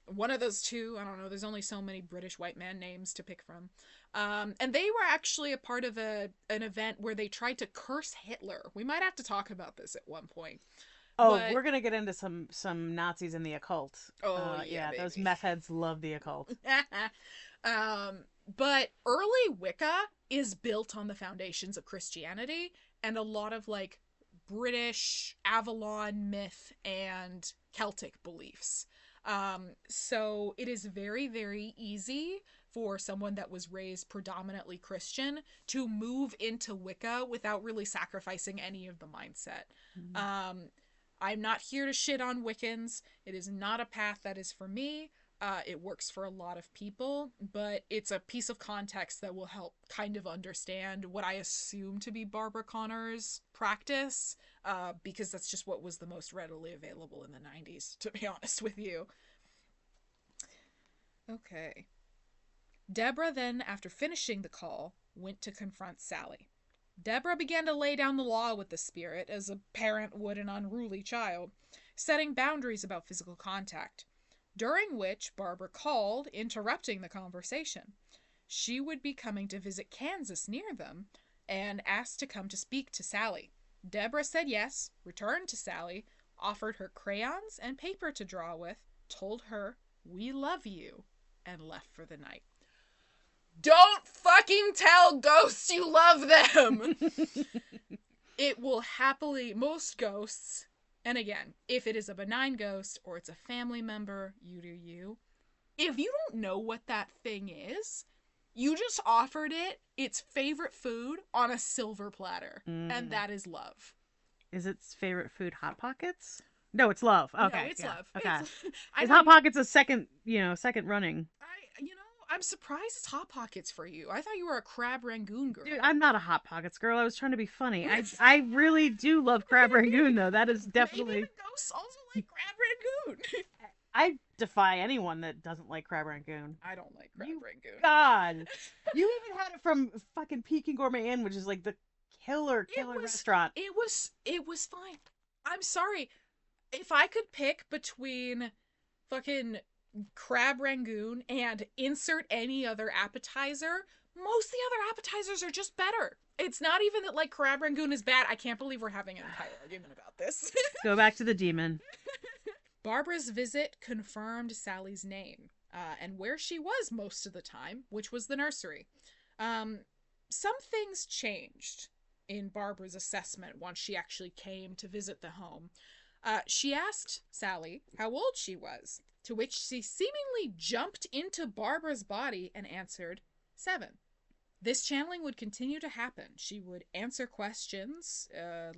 One of those two. I don't know. There's only so many British white man names to pick from. And they were actually a part of an event where they tried to curse Hitler. We might have to talk about this at one point. Oh, But... we're gonna get into some Nazis in the occult. Oh, yeah, those baby. meth heads love the occult. But early Wicca is built on the foundations of Christianity and a lot of like British Avalon myth and Celtic beliefs. So it is very, very easy for someone that was raised predominantly Christian to move into Wicca without really sacrificing any of the mindset. Mm-hmm. I'm not here to shit on Wiccans. It is not a path that is for me. It works for a lot of people, but it's a piece of context that will help kind of understand what I assume to be Barbara Connor's practice, because that's just what was the most readily available in the 90s, to be honest with you. Okay. Deborah then, after finishing the call, went to confront Sallie. Deborah began to lay down the law with the spirit, as a parent would an unruly child, setting boundaries about physical contact, during which Barbara called, interrupting the conversation. She would be coming to visit Kansas near them, and asked to come to speak to Sallie. Deborah said yes, returned to Sallie, offered her crayons and paper to draw with, told her, "We love you," and left for the night. Don't fucking tell ghosts you love them! It will happily, most ghosts, and again, if it is a benign ghost or it's a family member, you do you. If you don't know what that thing is, you just offered it its favorite food on a silver platter, and that is love. Is its favorite food Hot Pockets? No, it's love. Okay, no, it's love. Okay, Is Hot Pockets a second running? I'm surprised it's Hot Pockets for you. I thought you were a Crab Rangoon girl. Dude, I'm not a Hot Pockets girl. I was trying to be funny. I really do love Crab Rangoon, though. That is definitely... Maybe the ghosts also like Crab Rangoon. I defy anyone that doesn't like Crab Rangoon. I don't like Crab Rangoon. God. You even had it from fucking Peking Gourmet Inn, which is like the killer restaurant. It was fine. I'm sorry. If I could pick between fucking Crab Rangoon and insert any other appetizer, most of the other appetizers are just better. It's not even that like Crab Rangoon is bad. I can't believe we're having an entire argument about this. Go back to the demon. Barbara's visit confirmed Sallie's name and where she was most of the time, which was the nursery. Some things changed in Barbara's assessment once she actually came to visit the home. She asked Sallie how old she was, to which she seemingly jumped into Barbara's body and answered 7. This channeling would continue to happen. She would answer questions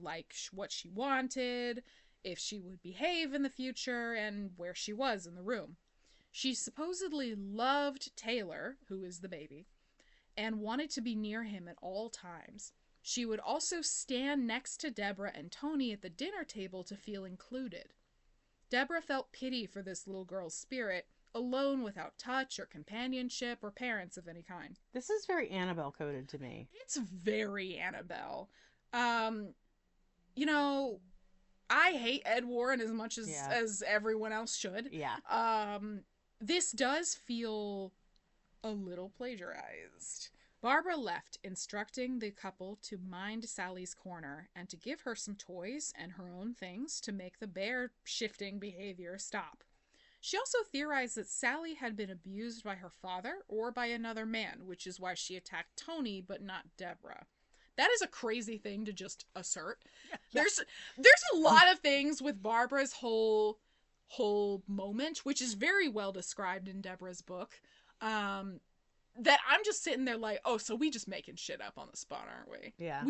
like what she wanted, if she would behave in the future, and where she was in the room. She supposedly loved Taylor, who is the baby, and wanted to be near him at all times. She would also stand next to Deborah and Tony at the dinner table to feel included. Deborah felt pity for this little girl's spirit, alone without touch or companionship or parents of any kind. This is very Annabelle coded to me. It's very Annabelle. You know, I hate Ed Warren as much as everyone else should. Yeah. This does feel a little plagiarized. Barbara left, instructing the couple to mind Sallie's corner and to give her some toys and her own things to make the bear-shifting behavior stop. She also theorized that Sallie had been abused by her father or by another man, which is why she attacked Tony but not Deborah. That is a crazy thing to just assert. Yeah. There's a lot of things with Barbara's whole moment, which is very well described in Deborah's book, that I'm just sitting there like, oh, so we just making shit up on the spot, aren't we? Yeah.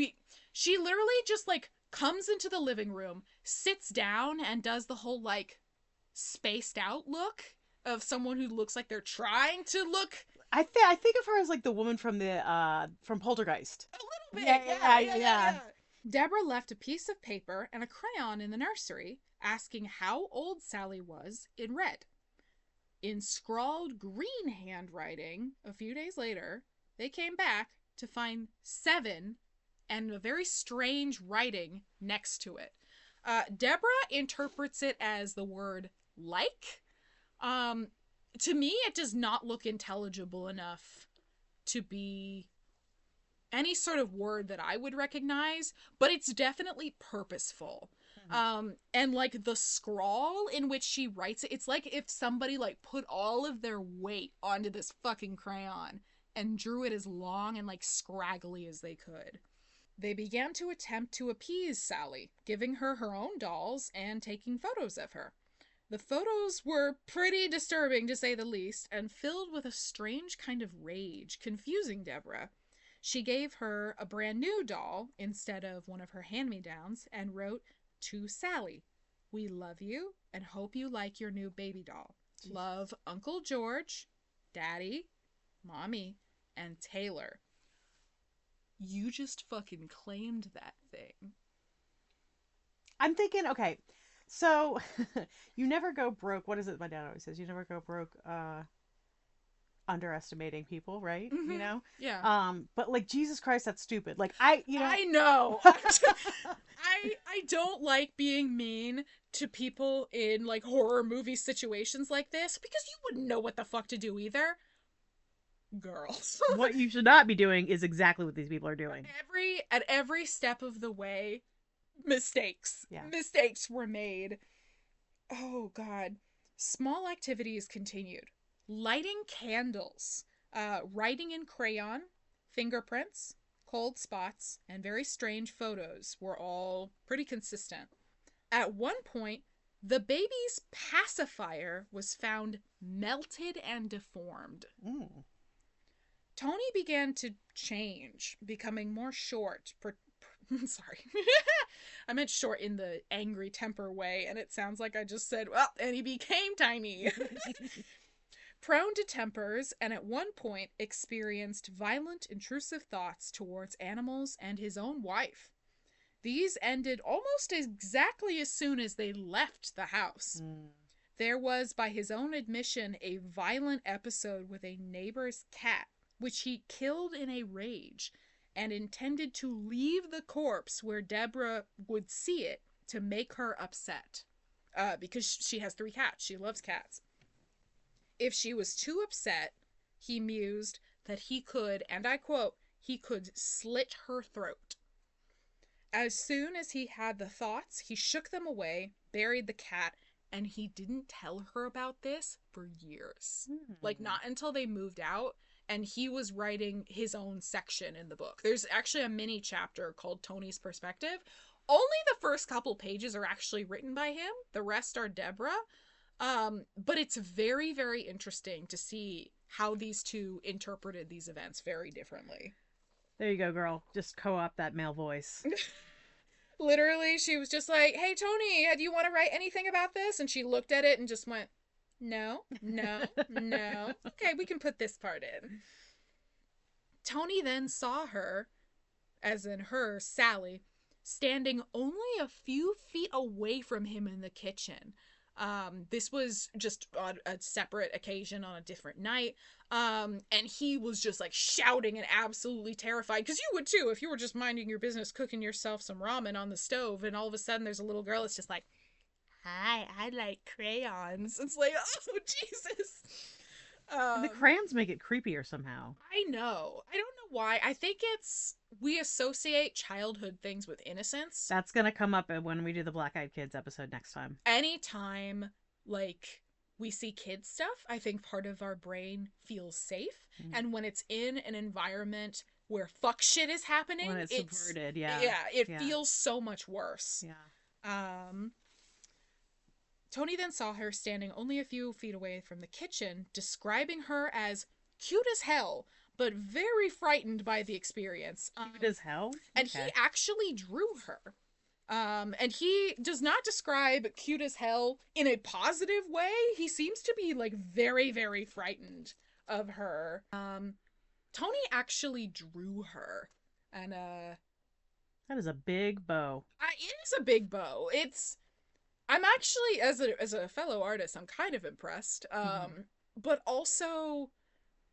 She literally just like comes into the living room, sits down, and does the whole like spaced out look of someone who looks like they're trying to look. I think of her as like the woman from from Poltergeist. A little bit. Yeah. Deborah left a piece of paper and a crayon in the nursery, asking how old Sallie was in red. In scrawled green handwriting, a few days later, they came back to find 7 and a very strange writing next to it. Deborah interprets it as the word like. to me, it does not look intelligible enough to be any sort of word that I would recognize, but it's definitely purposeful. And like the scrawl in which she writes it, it's like if somebody like put all of their weight onto this fucking crayon and drew it as long and like scraggly as they could. They began to attempt to appease Sallie, giving her her own dolls and taking photos of her. The photos were pretty disturbing, to say the least, and filled with a strange kind of rage, confusing Deborah. She gave her a brand new doll instead of one of her hand-me-downs and wrote, "To Sallie, we love you and hope you like your new baby doll. Love, Uncle George, Daddy, Mommy, and Taylor." You just fucking claimed that thing. I'm thinking, okay, so you never go broke. What is it my dad always says? You never go broke underestimating people, right? Mm-hmm. You know? Yeah. But like, Jesus Christ, that's stupid. Like, I know. I don't like being mean to people in like horror movie situations like this because you wouldn't know what the fuck to do either. Girls. What you should not be doing is exactly what these people are doing. At every step of the way, mistakes. Yeah. Mistakes were made. Oh God. Small activities continued. Lighting candles, writing in crayon, fingerprints, cold spots, and very strange photos were all pretty consistent. At one point, the baby's pacifier was found melted and deformed. Mm. Tony began to change, becoming more short. Sorry. I meant short in the angry temper way, and it sounds like I just said, well, and he became tiny. Prone to tempers, and at one point experienced violent, intrusive thoughts towards animals and his own wife. These ended almost exactly as soon as they left the house. There was, by his own admission, a violent episode with a neighbor's cat, which he killed in a rage, and intended to leave the corpse where Deborah would see it to make her upset. Because she has 3 cats. She loves cats. If she was too upset, he mused that he could, and I quote, he could slit her throat. As soon as he had the thoughts, he shook them away, buried the cat, and he didn't tell her about this for years. Like, not until they moved out, and he was writing his own section in the book. There's actually a mini chapter called Tony's Perspective. Only the first couple pages are actually written by him. The rest are Deborah. But it's very, very interesting to see how these two interpreted these events very differently. There you go, girl. Just co-opt that male voice. Literally, she was just like, "Hey, Tony, do you want to write anything about this?" And she looked at it and just went, no. Okay, we can put this part in. Tony then saw her, as in her, Sallie, standing only a few feet away from him in the kitchen. This was just on a separate occasion on a different night. And he was just like shouting and absolutely terrified, because you would too if you were just minding your business cooking yourself some ramen on the stove and all of a sudden there's a little girl that's just like, "Hi, I like crayons." It's like, oh Jesus. The crayons make it creepier somehow. I know. I don't know why. I think it's we associate childhood things with innocence. That's gonna come up when we do the Black Eyed Kids episode next time. Anytime, like, we see kids stuff, I think part of our brain feels safe. And when it's in an environment where fuck shit is happening, when it's subverted, it feels so much worse. Yeah. Tony then saw her standing only a few feet away from the kitchen, describing her as cute as hell, but very frightened by the experience. Cute as hell? And he actually drew her. And he does not describe cute as hell in a positive way. He seems to be, like, very, very frightened of her. Tony actually drew her. And, that is a big bow. it is a big bow. I'm actually, as a fellow artist, I'm kind of impressed. But also,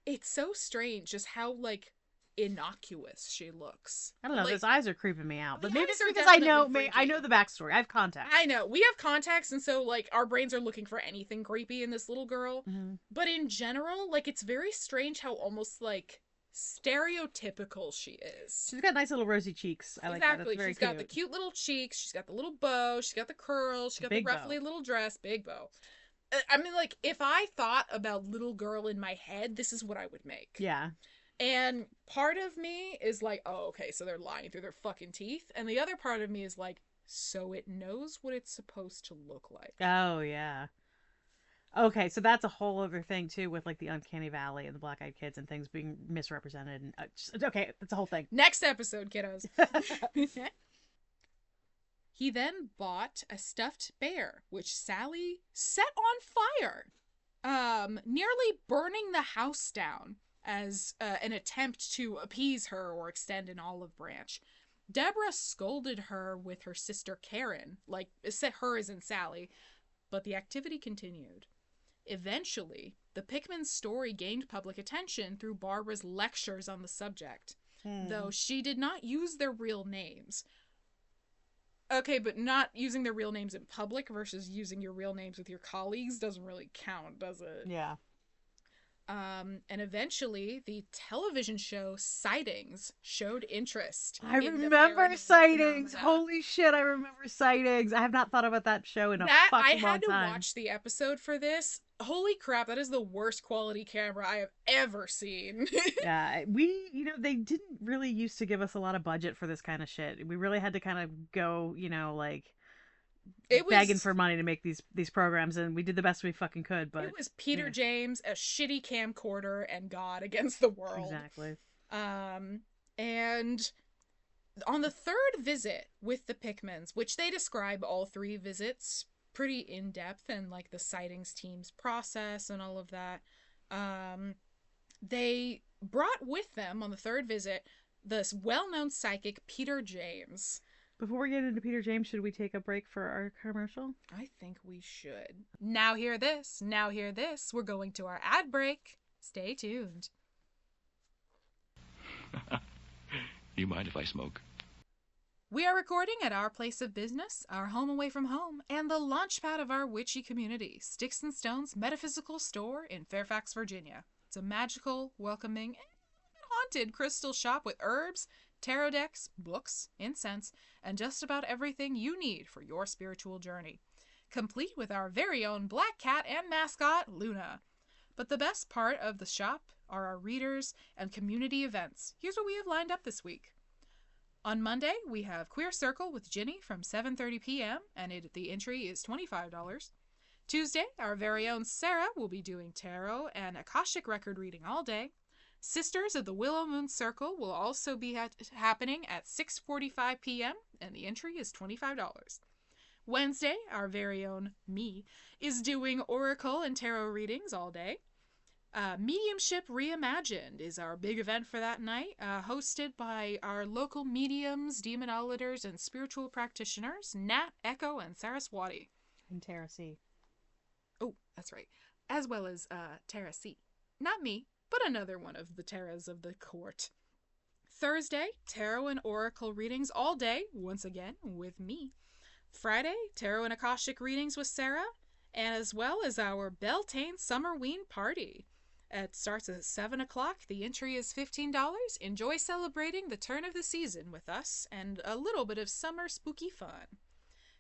it's so strange just how, like, innocuous she looks. I don't know. Like, Those eyes are creeping me out, but the maybe eyes it's are because I definitely know freaky. the backstory. I have context. I know. We have context, and so, like, our brains are looking for anything creepy in this little girl. Mm-hmm. But in general, like, it's very strange how almost, like, stereotypical she is. She's got nice little rosy cheeks. I like that. That's very She's got the cute little cheeks. She's got the little bow. She's got the curls. She's got the ruffly little dress. Big bow. I mean, like, if I thought about little girl in my head, this is what I would make. Yeah. And part of me is like, oh, okay, so they're lying through their fucking teeth. And the other part of me is like, so it knows what it's supposed to look like. Oh, yeah. Okay, so that's a whole other thing, too, with, like, the Uncanny Valley and the Black-Eyed Kids and things being misrepresented. And okay, that's a whole thing. Next episode, kiddos. He then bought a stuffed bear, which Sallie set on fire, nearly burning the house down as an attempt to appease her or extend an olive branch. Deborah scolded her with her sister Karen, like her as in Sallie, but the activity continued. Eventually, the Pickman's story gained public attention through Barbara's lectures on the subject, though she did not use their real names. Okay, but not using their real names in public versus using your real names with your colleagues doesn't really count, does it? Yeah. And eventually, the television show Sightings showed interest. I remember Sightings. Holy shit, I remember Sightings. I have not thought about that show in a fucking long time. I had to watch the episode for this. Holy crap, that is the worst quality camera I have ever seen. Yeah, they didn't really used to give us a lot of budget for this kind of shit. We really had to kind of go, like, begging for money to make these programs, and we did the best we fucking could. But it was Peter James, a shitty camcorder, and God against the world. Exactly. And on the third visit with the Pickmans, which they describe all three visits pretty in depth, and like the Sightings team's process and all of that, they brought with them on the third visit this well-known psychic Peter James. Before we get into Peter James, should we take a break for our commercial? I think we should. Now hear this. Now hear this. We're going to our ad break. Stay tuned. You mind if I smoke? We are recording at our place of business, our home away from home, and the launchpad of our witchy community, Sticks and Stones Metaphysical Store in Fairfax, Virginia. It's a magical, welcoming, and haunted crystal shop with herbs, tarot decks, books, incense, and just about everything you need for your spiritual journey. Complete with our very own black cat and mascot, Luna. But the best part of the shop are our readers and community events. Here's what we have lined up this week. On Monday, we have Queer Circle with Ginny from 7:30 p.m., and the entry is $25. Tuesday, our very own Sarah will be doing tarot and Akashic record reading all day. Sisters of the Willow Moon Circle will also be happening at 6:45 p.m., and the entry is $25. Wednesday, our very own me is doing oracle and tarot readings all day. Mediumship Reimagined is our big event for that night, hosted by our local mediums, demonologers, and spiritual practitioners, Nat, Echo, and Saraswati. And Tara C. Oh, that's right. As well as Tara C. Not me, but another one of the Taras of the court. Thursday, tarot and oracle readings all day, once again, with me. Friday, tarot and Akashic readings with Sarah, and as well as our Beltane Summerween party. It starts at 7 o'clock. The entry is $15. Enjoy celebrating the turn of the season with us and a little bit of summer spooky fun.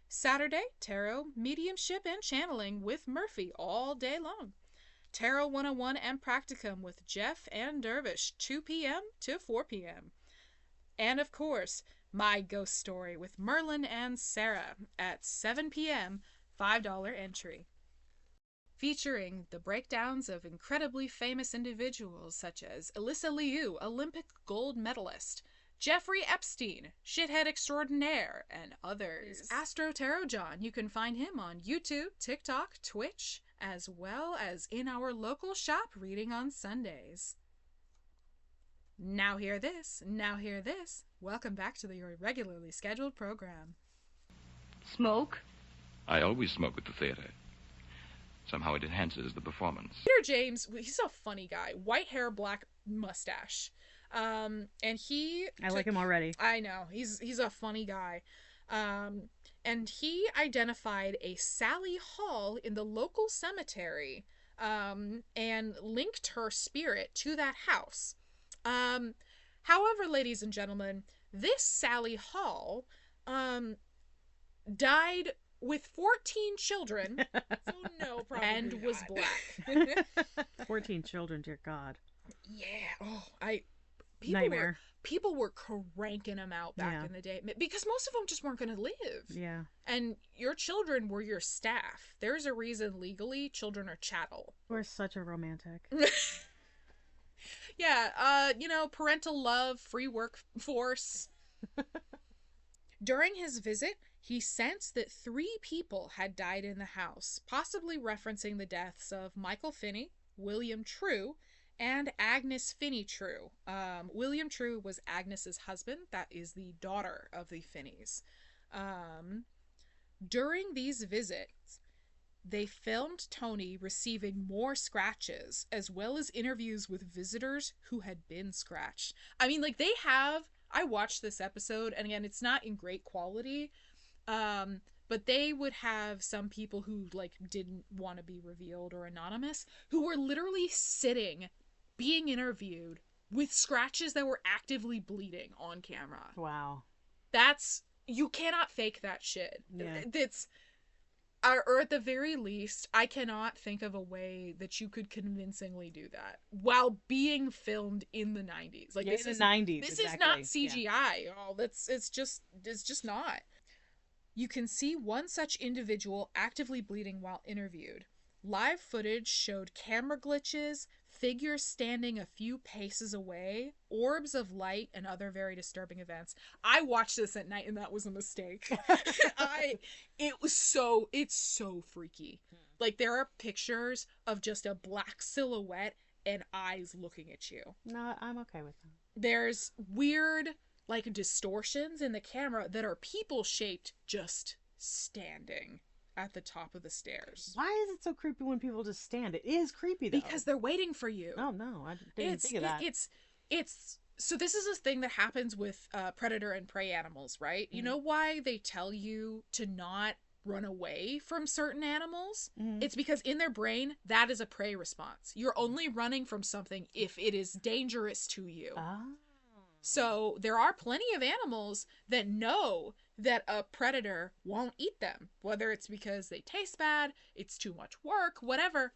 Saturday, tarot, mediumship, and channeling with Murphy all day long. Tarot 101 and Practicum with Jeff and Dervish, 2 p.m. to 4 p.m. And of course, My Ghost Story with Merlin and Sarah at 7 p.m., $5 entry. Featuring the breakdowns of incredibly famous individuals such as Alyssa Liu, Olympic gold medalist, Jeffrey Epstein, shithead extraordinaire, and others. Astro Tarot John. You can find him on YouTube, TikTok, Twitch, as well as in our local shop reading on Sundays. Now hear this, now hear this. Welcome back to your regularly scheduled program. Smoke? I always smoke at the theater. Somehow it enhances the performance. Peter James, he's a funny guy. White hair, black mustache. And I like him already. I know. He's a funny guy. And he identified a Sallie Hall in the local cemetery, and linked her spirit to that house. However, ladies and gentlemen, this Sallie Hall, died with 14 children, so no, probably and not. Was black. 14 children, dear God. Yeah. Nightmare. People were cranking them out back in the day because most of them just weren't going to live. Yeah. And your children were your staff. There's a reason legally children are chattel. We're such a romantic. Yeah, parental love, free workforce. During his visit, he sensed that 3 people had died in the house, possibly referencing the deaths of Michael Finney, William True, and Agnes Finney True. William True was Agnes's husband. That is the daughter of the Finneys. During these visits, they filmed Tony receiving more scratches, as well as interviews with visitors who had been scratched. I mean, like, I watched this episode, and again, it's not in great quality, but they would have some people who, like, didn't want to be revealed or anonymous, who were literally sitting, being interviewed with scratches that were actively bleeding on camera. Wow. You cannot fake that shit. Yeah. Or at the very least, I cannot think of a way that you could convincingly do that while being filmed in the 90s. Like, this is 90s. This is not CGI. Yeah. It's just not. You can see one such individual actively bleeding while interviewed. Live footage showed camera glitches, figures standing a few paces away, orbs of light, and other very disturbing events. I watched this at night, and that was a mistake. It's so freaky. Like, there are pictures of just a black silhouette and eyes looking at you. No, I'm okay with that. There's weird, like, distortions in the camera that are people-shaped just standing at the top of the stairs. Why is it so creepy when people just stand? It is creepy, though. Because they're waiting for you. Oh, no. I didn't think of that. So this is a thing that happens with predator and prey animals, right? You know why they tell you to not run away from certain animals? It's because in their brain, that is a prey response. You're only running from something if it is dangerous to you. Oh. So there are plenty of animals that know that a predator won't eat them, whether it's because they taste bad, it's too much work, whatever.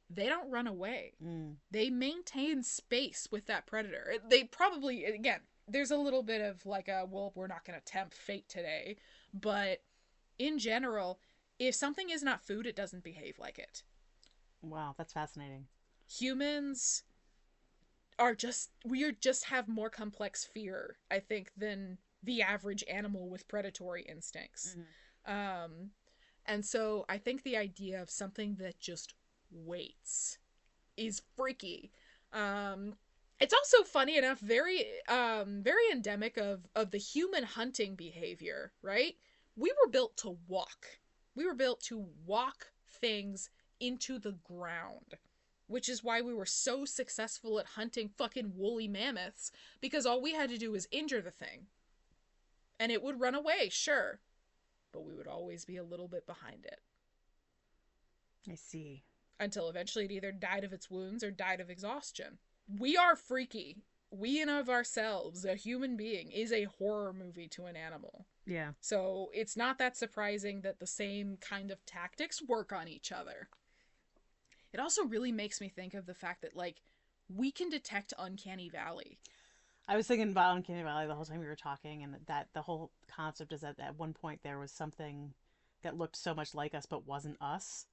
They don't run away. They maintain space with that predator. They probably, again, there's a little bit of like we're not going to tempt fate today, but in general, if something is not food, it doesn't behave like it. Wow, that's fascinating. Humans we just have more complex fear, I think, than the average animal with predatory instincts. And so I think the idea of something that just waits is freaky. It's also, funny enough, very endemic of the human hunting behavior, right? We were built to walk. We were built to walk things into the ground, which is why we were so successful at hunting fucking woolly mammoths, because all we had to do was injure the thing. And it would run away, sure, but we would always be a little bit behind it. I see. Until eventually it either died of its wounds or died of exhaustion. We are freaky. We in of ourselves, a human being, is a horror movie to an animal. Yeah. So it's not that surprising that the same kind of tactics work on each other. It also really makes me think of the fact that, like, we can detect uncanny valley. I was thinking about Uncanny Valley the whole time we were talking, and that the whole concept is that at one point there was something that looked so much like us but wasn't us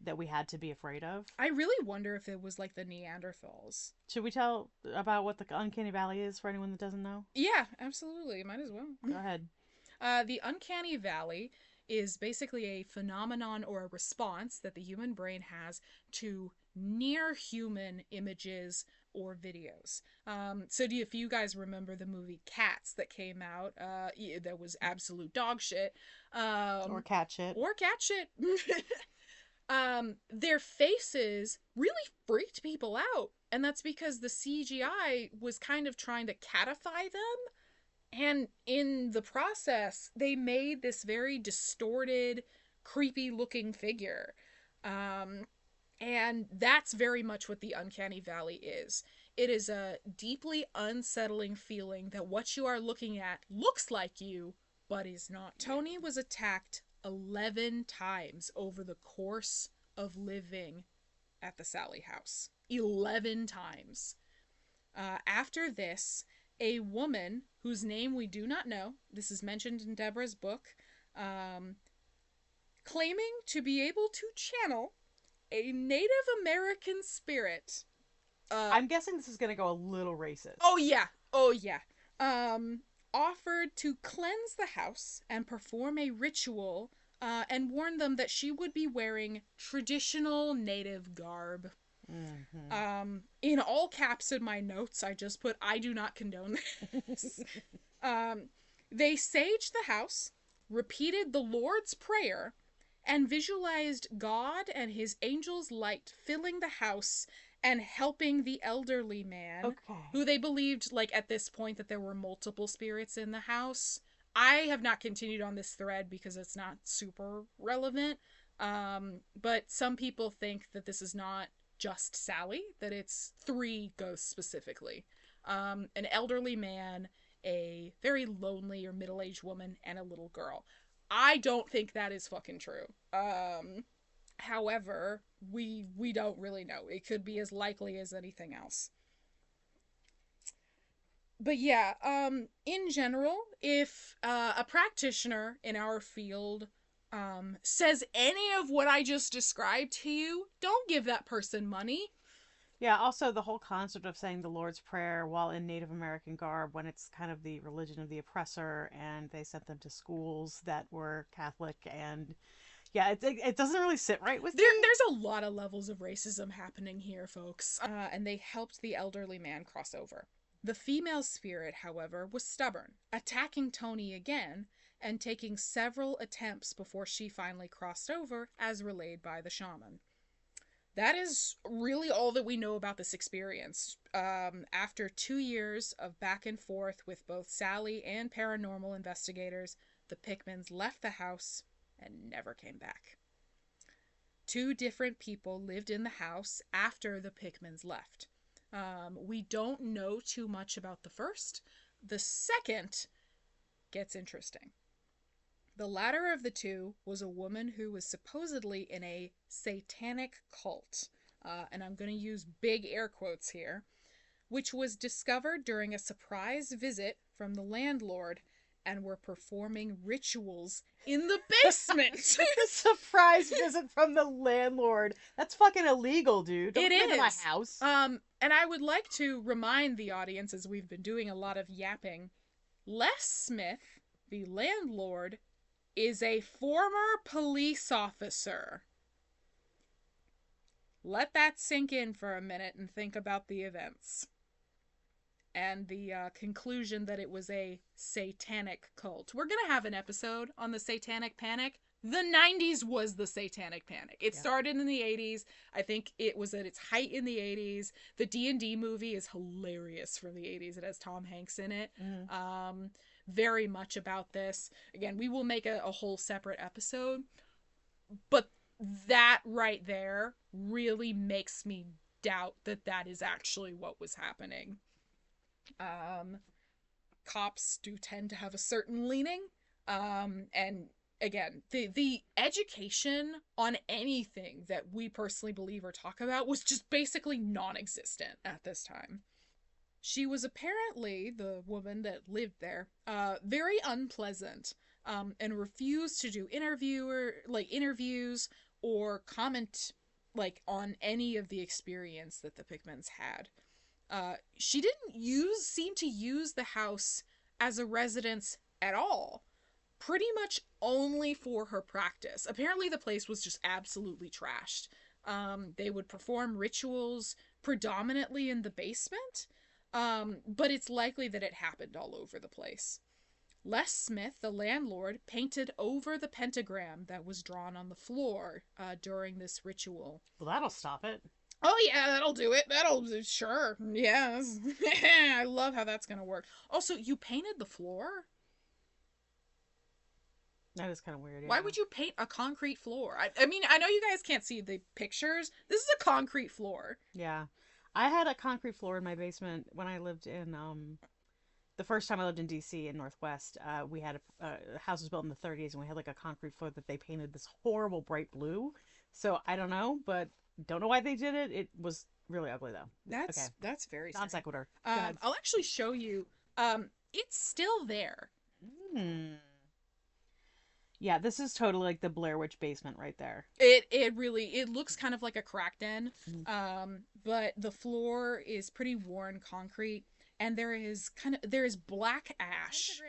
that we had to be afraid of. I really wonder if it was like the Neanderthals. Should we tell about what the Uncanny Valley is for anyone that doesn't know? Yeah, absolutely. Might as well. Go ahead. The Uncanny Valley is basically a phenomenon or a response that the human brain has to near human images or videos. So if you guys remember the movie Cats that came out, that was absolute dog shit. Or cat shit. Or cat shit. Their faces really freaked people out. And that's because the CGI was kind of trying to catify them. And in the process, they made this very distorted, creepy looking figure. And that's very much what the Uncanny Valley is. It is a deeply unsettling feeling that what you are looking at looks like you, but is not. Tony was attacked 11 times over the course of living at the Sallie House. 11 times. After this, a woman whose name we do not know, this is mentioned in Deborah's book, claiming to be able to channel a Native American spirit. I'm guessing this is going to go a little racist. Oh yeah. Offered to cleanse the house and perform a ritual, and warned them that she would be wearing traditional Native garb. Mm-hmm. In all caps in my notes, I just put, I do not condone this. They saged the house, repeated the Lord's Prayer, and visualized God and his angels' light filling the house and helping the elderly man, who they believed, like, at this point, that there were multiple spirits in the house. I have not continued on this thread because it's not super relevant, but some people think that this is not just Sallie, that it's 3 ghosts specifically. An elderly man, a very lonely or middle-aged woman, and a little girl. I don't think that is fucking true. However, we don't really know. It could be as likely as anything else. But yeah, in general, if a practitioner in our field says any of what I just described to you, don't give that person money. Yeah, also the whole concept of saying the Lord's Prayer while in Native American garb, when it's kind of the religion of the oppressor, and they sent them to schools that were Catholic, and yeah, it doesn't really sit right with me. There's a lot of levels of racism happening here, folks. And they helped the elderly man cross over. The female spirit, however, was stubborn, attacking Tony again and taking several attempts before she finally crossed over, as relayed by the shaman. That is really all that we know about this experience. After 2 years of back and forth with both Sallie and paranormal investigators, the Pickmans left the house and never came back. 2 different people lived in the house after the Pickmans left. We don't know too much about the first. The second gets interesting. The latter of the 2 was a woman who was supposedly in a satanic cult, and I'm going to use big air quotes here, which was discovered during a surprise visit from the landlord, and were performing rituals in the basement. Surprise visit from the landlord. That's fucking illegal, dude. Don't come into my house. And I would like to remind the audience, as we've been doing a lot of yapping, Les Smith, the landlord, is a former police officer. Let that sink in for a minute and think about the events. And the conclusion that it was a satanic cult. We're going to have an episode on the Satanic Panic. The 90s was the Satanic Panic. It started in the 80s. I think it was at its height in the 80s. The D&D movie is hilarious from the 80s. It has Tom Hanks in it. Mm-hmm. Very much about this. Again, we will make a whole separate episode. But that right there really makes me doubt that that is actually what was happening. Cops do tend to have a certain leaning. And again, the education on anything that we personally believe or talk about was just basically non-existent at this time. She was apparently, the woman that lived there, very unpleasant, and refused to do interviews or comment on any of the experience that the Pickmans had. She didn't seem to use the house as a residence at all. Pretty much only for her practice. Apparently the place was just absolutely trashed. They would perform rituals predominantly in the basement, but it's likely that it happened all over the place. Les Smith, the landlord, painted over the pentagram that was drawn on the floor during this ritual. Well, that'll stop it. Oh, yeah, that'll do it. Sure. Yes. I love how that's going to work. Also, you painted the floor? That is kind of weird. Yeah. Why would you paint a concrete floor? I mean, I know you guys can't see the pictures. This is a concrete floor. Yeah. I had a concrete floor in my basement when I lived in, the first time I lived in D.C. in Northwest. We had a house was built in the 30s, and we had like a concrete floor that they painted this horrible bright blue. So I don't know, but don't know why they did it. It was really ugly, though. That's very non sequitur. I'll actually show you. It's still there. Yeah, this is totally like the Blair Witch basement right there. It really looks kind of like a crack den. But the floor is pretty worn concrete, and there is black ash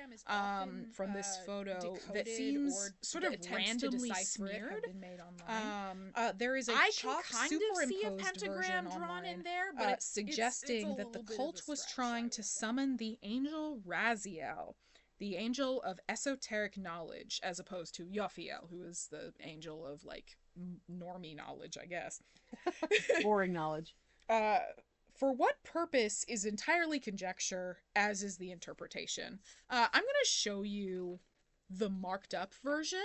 from this photo that seems sort of randomly smeared. There is a chalk superimposed version drawn in there, but suggesting that the cult was trying to summon the angel Raziel, the angel of esoteric knowledge, as opposed to Yophiel, who is the angel of, like, normie knowledge, I guess. Boring knowledge. For what purpose is entirely conjecture, as is the interpretation. I'm going to show you the marked up version.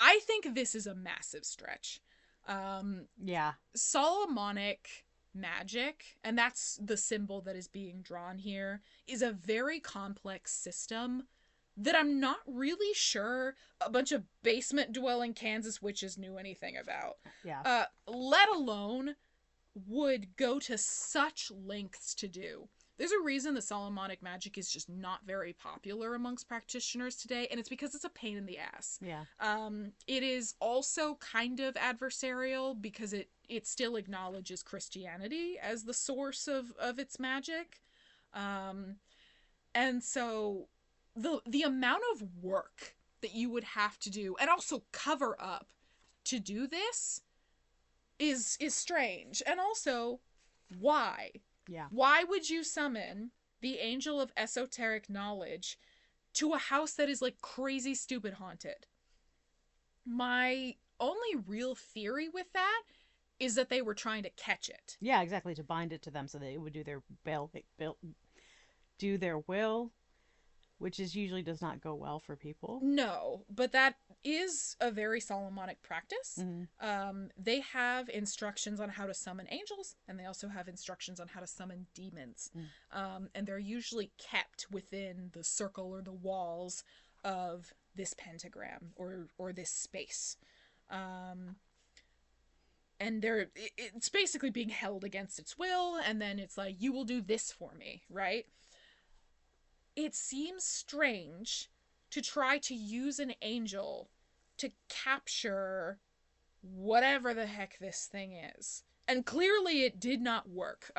I think this is a massive stretch. Yeah. Solomonic magic, and that's the symbol that is being drawn here, is a very complex system that I'm not really sure a bunch of basement-dwelling Kansas witches knew anything about. Yeah. Let alone would go to such lengths to do. There's a reason the Solomonic magic is just not very popular amongst practitioners today, and it's because it's a pain in the ass. Yeah. It is also kind of adversarial because it still acknowledges Christianity as the source of its magic. And so the amount of work that you would have to do, and also cover up to do this, is strange. And also, why? Yeah. Why would you summon the angel of esoteric knowledge to a house that is, like, crazy stupid haunted? My only real theory with that is that they were trying to catch it. Yeah, exactly, to bind it to them so that it would do their do their will, which usually does not go well for people. No, but that is a very Solomonic practice. Mm-hmm. They have instructions on how to summon angels, and they also have instructions on how to summon demons. And they're usually kept within the circle or the walls of this pentagram or this space. And it's basically being held against its will, and then it's like, you will do this for me, right? It seems strange to try to use an angel to capture whatever the heck this thing is. And clearly it did not work,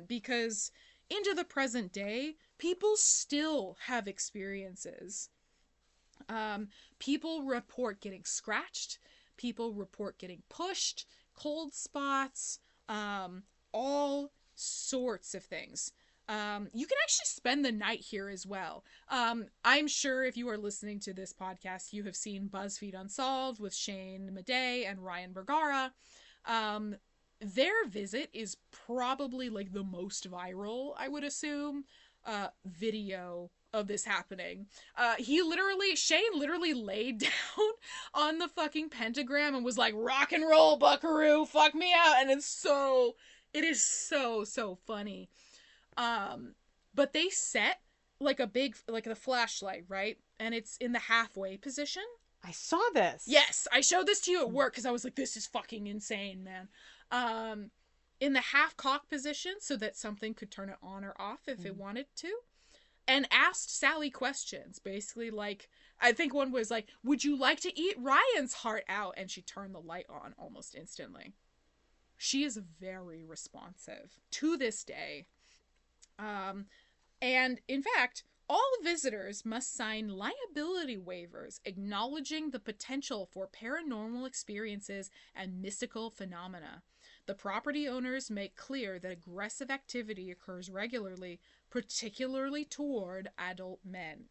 because into the present day, people still have experiences. People report getting scratched, people report getting pushed, cold spots, all sorts of things. You can actually spend the night here as well. I'm sure if you are listening to this podcast, you have seen BuzzFeed Unsolved with Shane Madej and Ryan Bergara. Their visit is probably, like, the most viral, I would assume, video of this happening. Shane literally laid down on the fucking pentagram and was like, rock and roll, buckaroo, fuck me out. And it is so funny. But they set like the flashlight, right? And it's in the halfway position. I saw this. Yes, I showed this to you at work because I was like, this is fucking insane, man. In the half cock position so that something could turn it on or off if it wanted to. And asked Sallie questions, basically, like, I think one was like, would you like to eat Ryan's heart out? And she turned the light on almost instantly. She is very responsive to this day. And in fact, all visitors must sign liability waivers acknowledging the potential for paranormal experiences and mystical phenomena. The property owners make clear that aggressive activity occurs regularly, particularly toward adult men.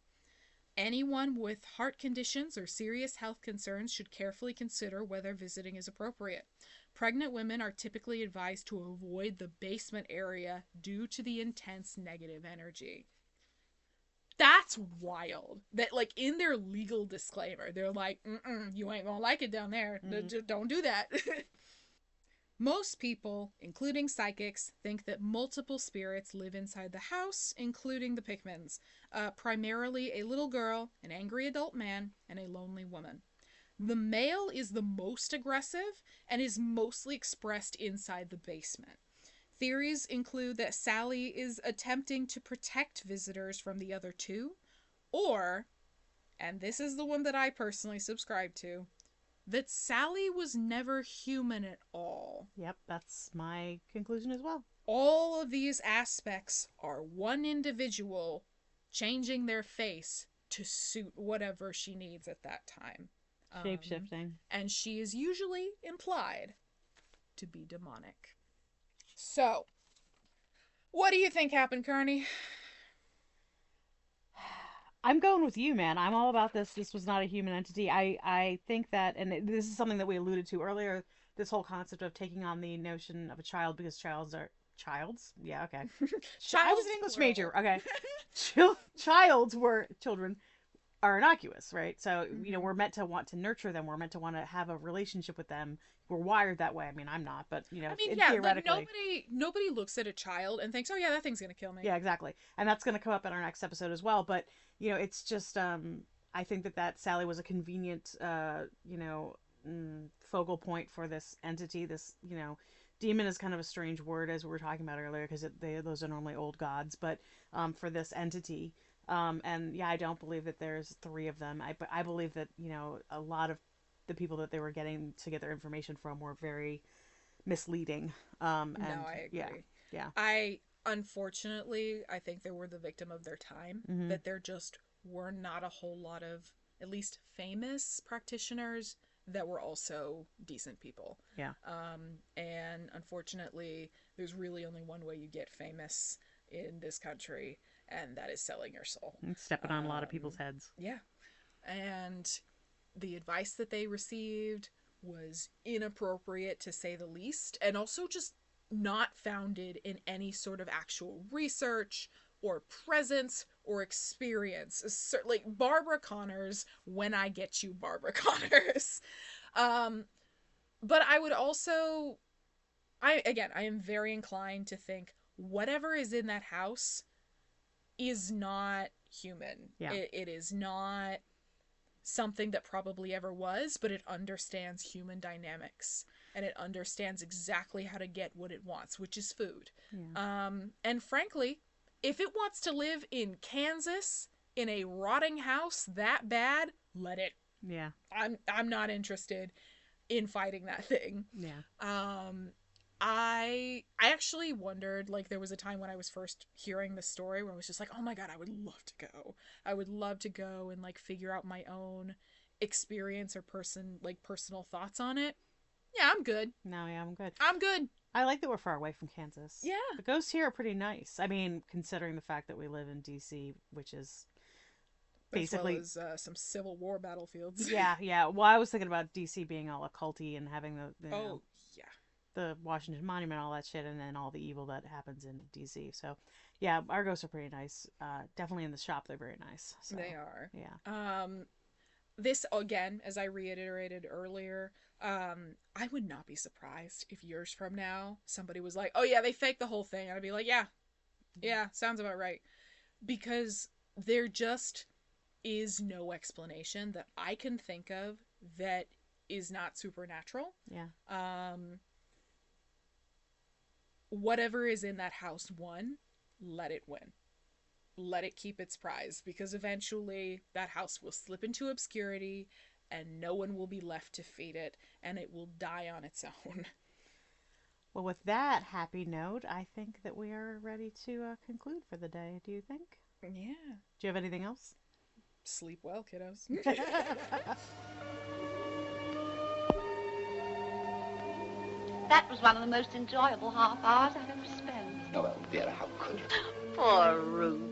Anyone with heart conditions or serious health concerns should carefully consider whether visiting is appropriate. Pregnant women are typically advised to avoid the basement area due to the intense negative energy. That's wild. That, like, in their legal disclaimer, they're like, you ain't gonna like it down there. Just don't do that. Most people, including psychics, think that multiple spirits live inside the house, including the Pickmans. Primarily a little girl, an angry adult man, and a lonely woman. The male is the most aggressive and is mostly expressed inside the basement. Theories include that Sallie is attempting to protect visitors from the other two, or, and this is the one that I personally subscribe to, that Sallie was never human at all. Yep, that's my conclusion as well. All of these aspects are one individual changing their face to suit whatever she needs at that time. Shape-shifting. And she is usually implied to be demonic. So, what do you think happened, Kearney? I'm going with you, man. I'm all about this. This was not a human entity. I think that, and this is something that we alluded to earlier, this whole concept of taking on the notion of a child because childs? Yeah, okay. I was an English major. Okay. Children are innocuous, right? So, we're meant to want to nurture them. We're meant to want to have a relationship with them. We're wired that way. I mean, I'm not, but, theoretically. Like nobody looks at a child and thinks, oh, yeah, that thing's going to kill me. Yeah, exactly. And that's going to come up in our next episode as well. But, it's just, I think that Sallie was a convenient, focal point for this entity. This, demon is kind of a strange word, as we were talking about earlier, because those are normally old gods. But for this entity, and yeah, I don't believe that there's 3 of them. I believe that, a lot of the people that they were getting to get their information from were very misleading. And, no, I agree. Yeah. Unfortunately, I think they were the victim of their time, that there just were not a whole lot of, at least famous practitioners that were also decent people. Yeah. And unfortunately, there's really only one way you get famous in this country, and that is selling your soul. And stepping on a lot of people's heads. Yeah. And the advice that they received was inappropriate, to say the least, and also just not founded in any sort of actual research or presence or experience. Certainly Barbara Connors, when I get you, Barbara Connors. But I would also, I am very inclined to think whatever is in that house is not human. Yeah. It is not something that probably ever was, but it understands human dynamics. And it understands exactly how to get what it wants, which is food. Yeah. And frankly, if it wants to live in Kansas in a rotting house that bad, let it. Yeah. I'm not interested in fighting that thing. Yeah. I actually wondered, like, there was a time when I was first hearing the story where I was just like, oh my god, I would love to go. I would love to go and, like, figure out my own experience or personal thoughts on it. Yeah, I'm good. No, yeah, I'm good. I'm good. I like that we're far away from Kansas. Yeah. The ghosts here are pretty nice. I mean, considering the fact that we live in D.C., which is basically... As well as some Civil War battlefields. Yeah. Well, I was thinking about D.C. being all occulty and having the Washington Monument, all that shit, and then all the evil that happens in D.C. So, yeah, our ghosts are pretty nice. Definitely in the shop, they're very nice. So, they are. Yeah. This, again, as I reiterated earlier, I would not be surprised if years from now somebody was like, oh yeah, they faked the whole thing. And I'd be like, yeah, sounds about right. Because there just is no explanation that I can think of that is not supernatural. Yeah. Whatever is in that house won, let it win. Let it keep its prize, because eventually that house will slip into obscurity and no one will be left to feed it, and it will die on its own. Well, with that happy note, I think that we are ready to conclude for the day. Do you think? Yeah. Do you have anything else? Sleep well, kiddos. That was one of the most enjoyable half hours I've ever spent. Oh, well, Vera, how could you? Poor Ruth.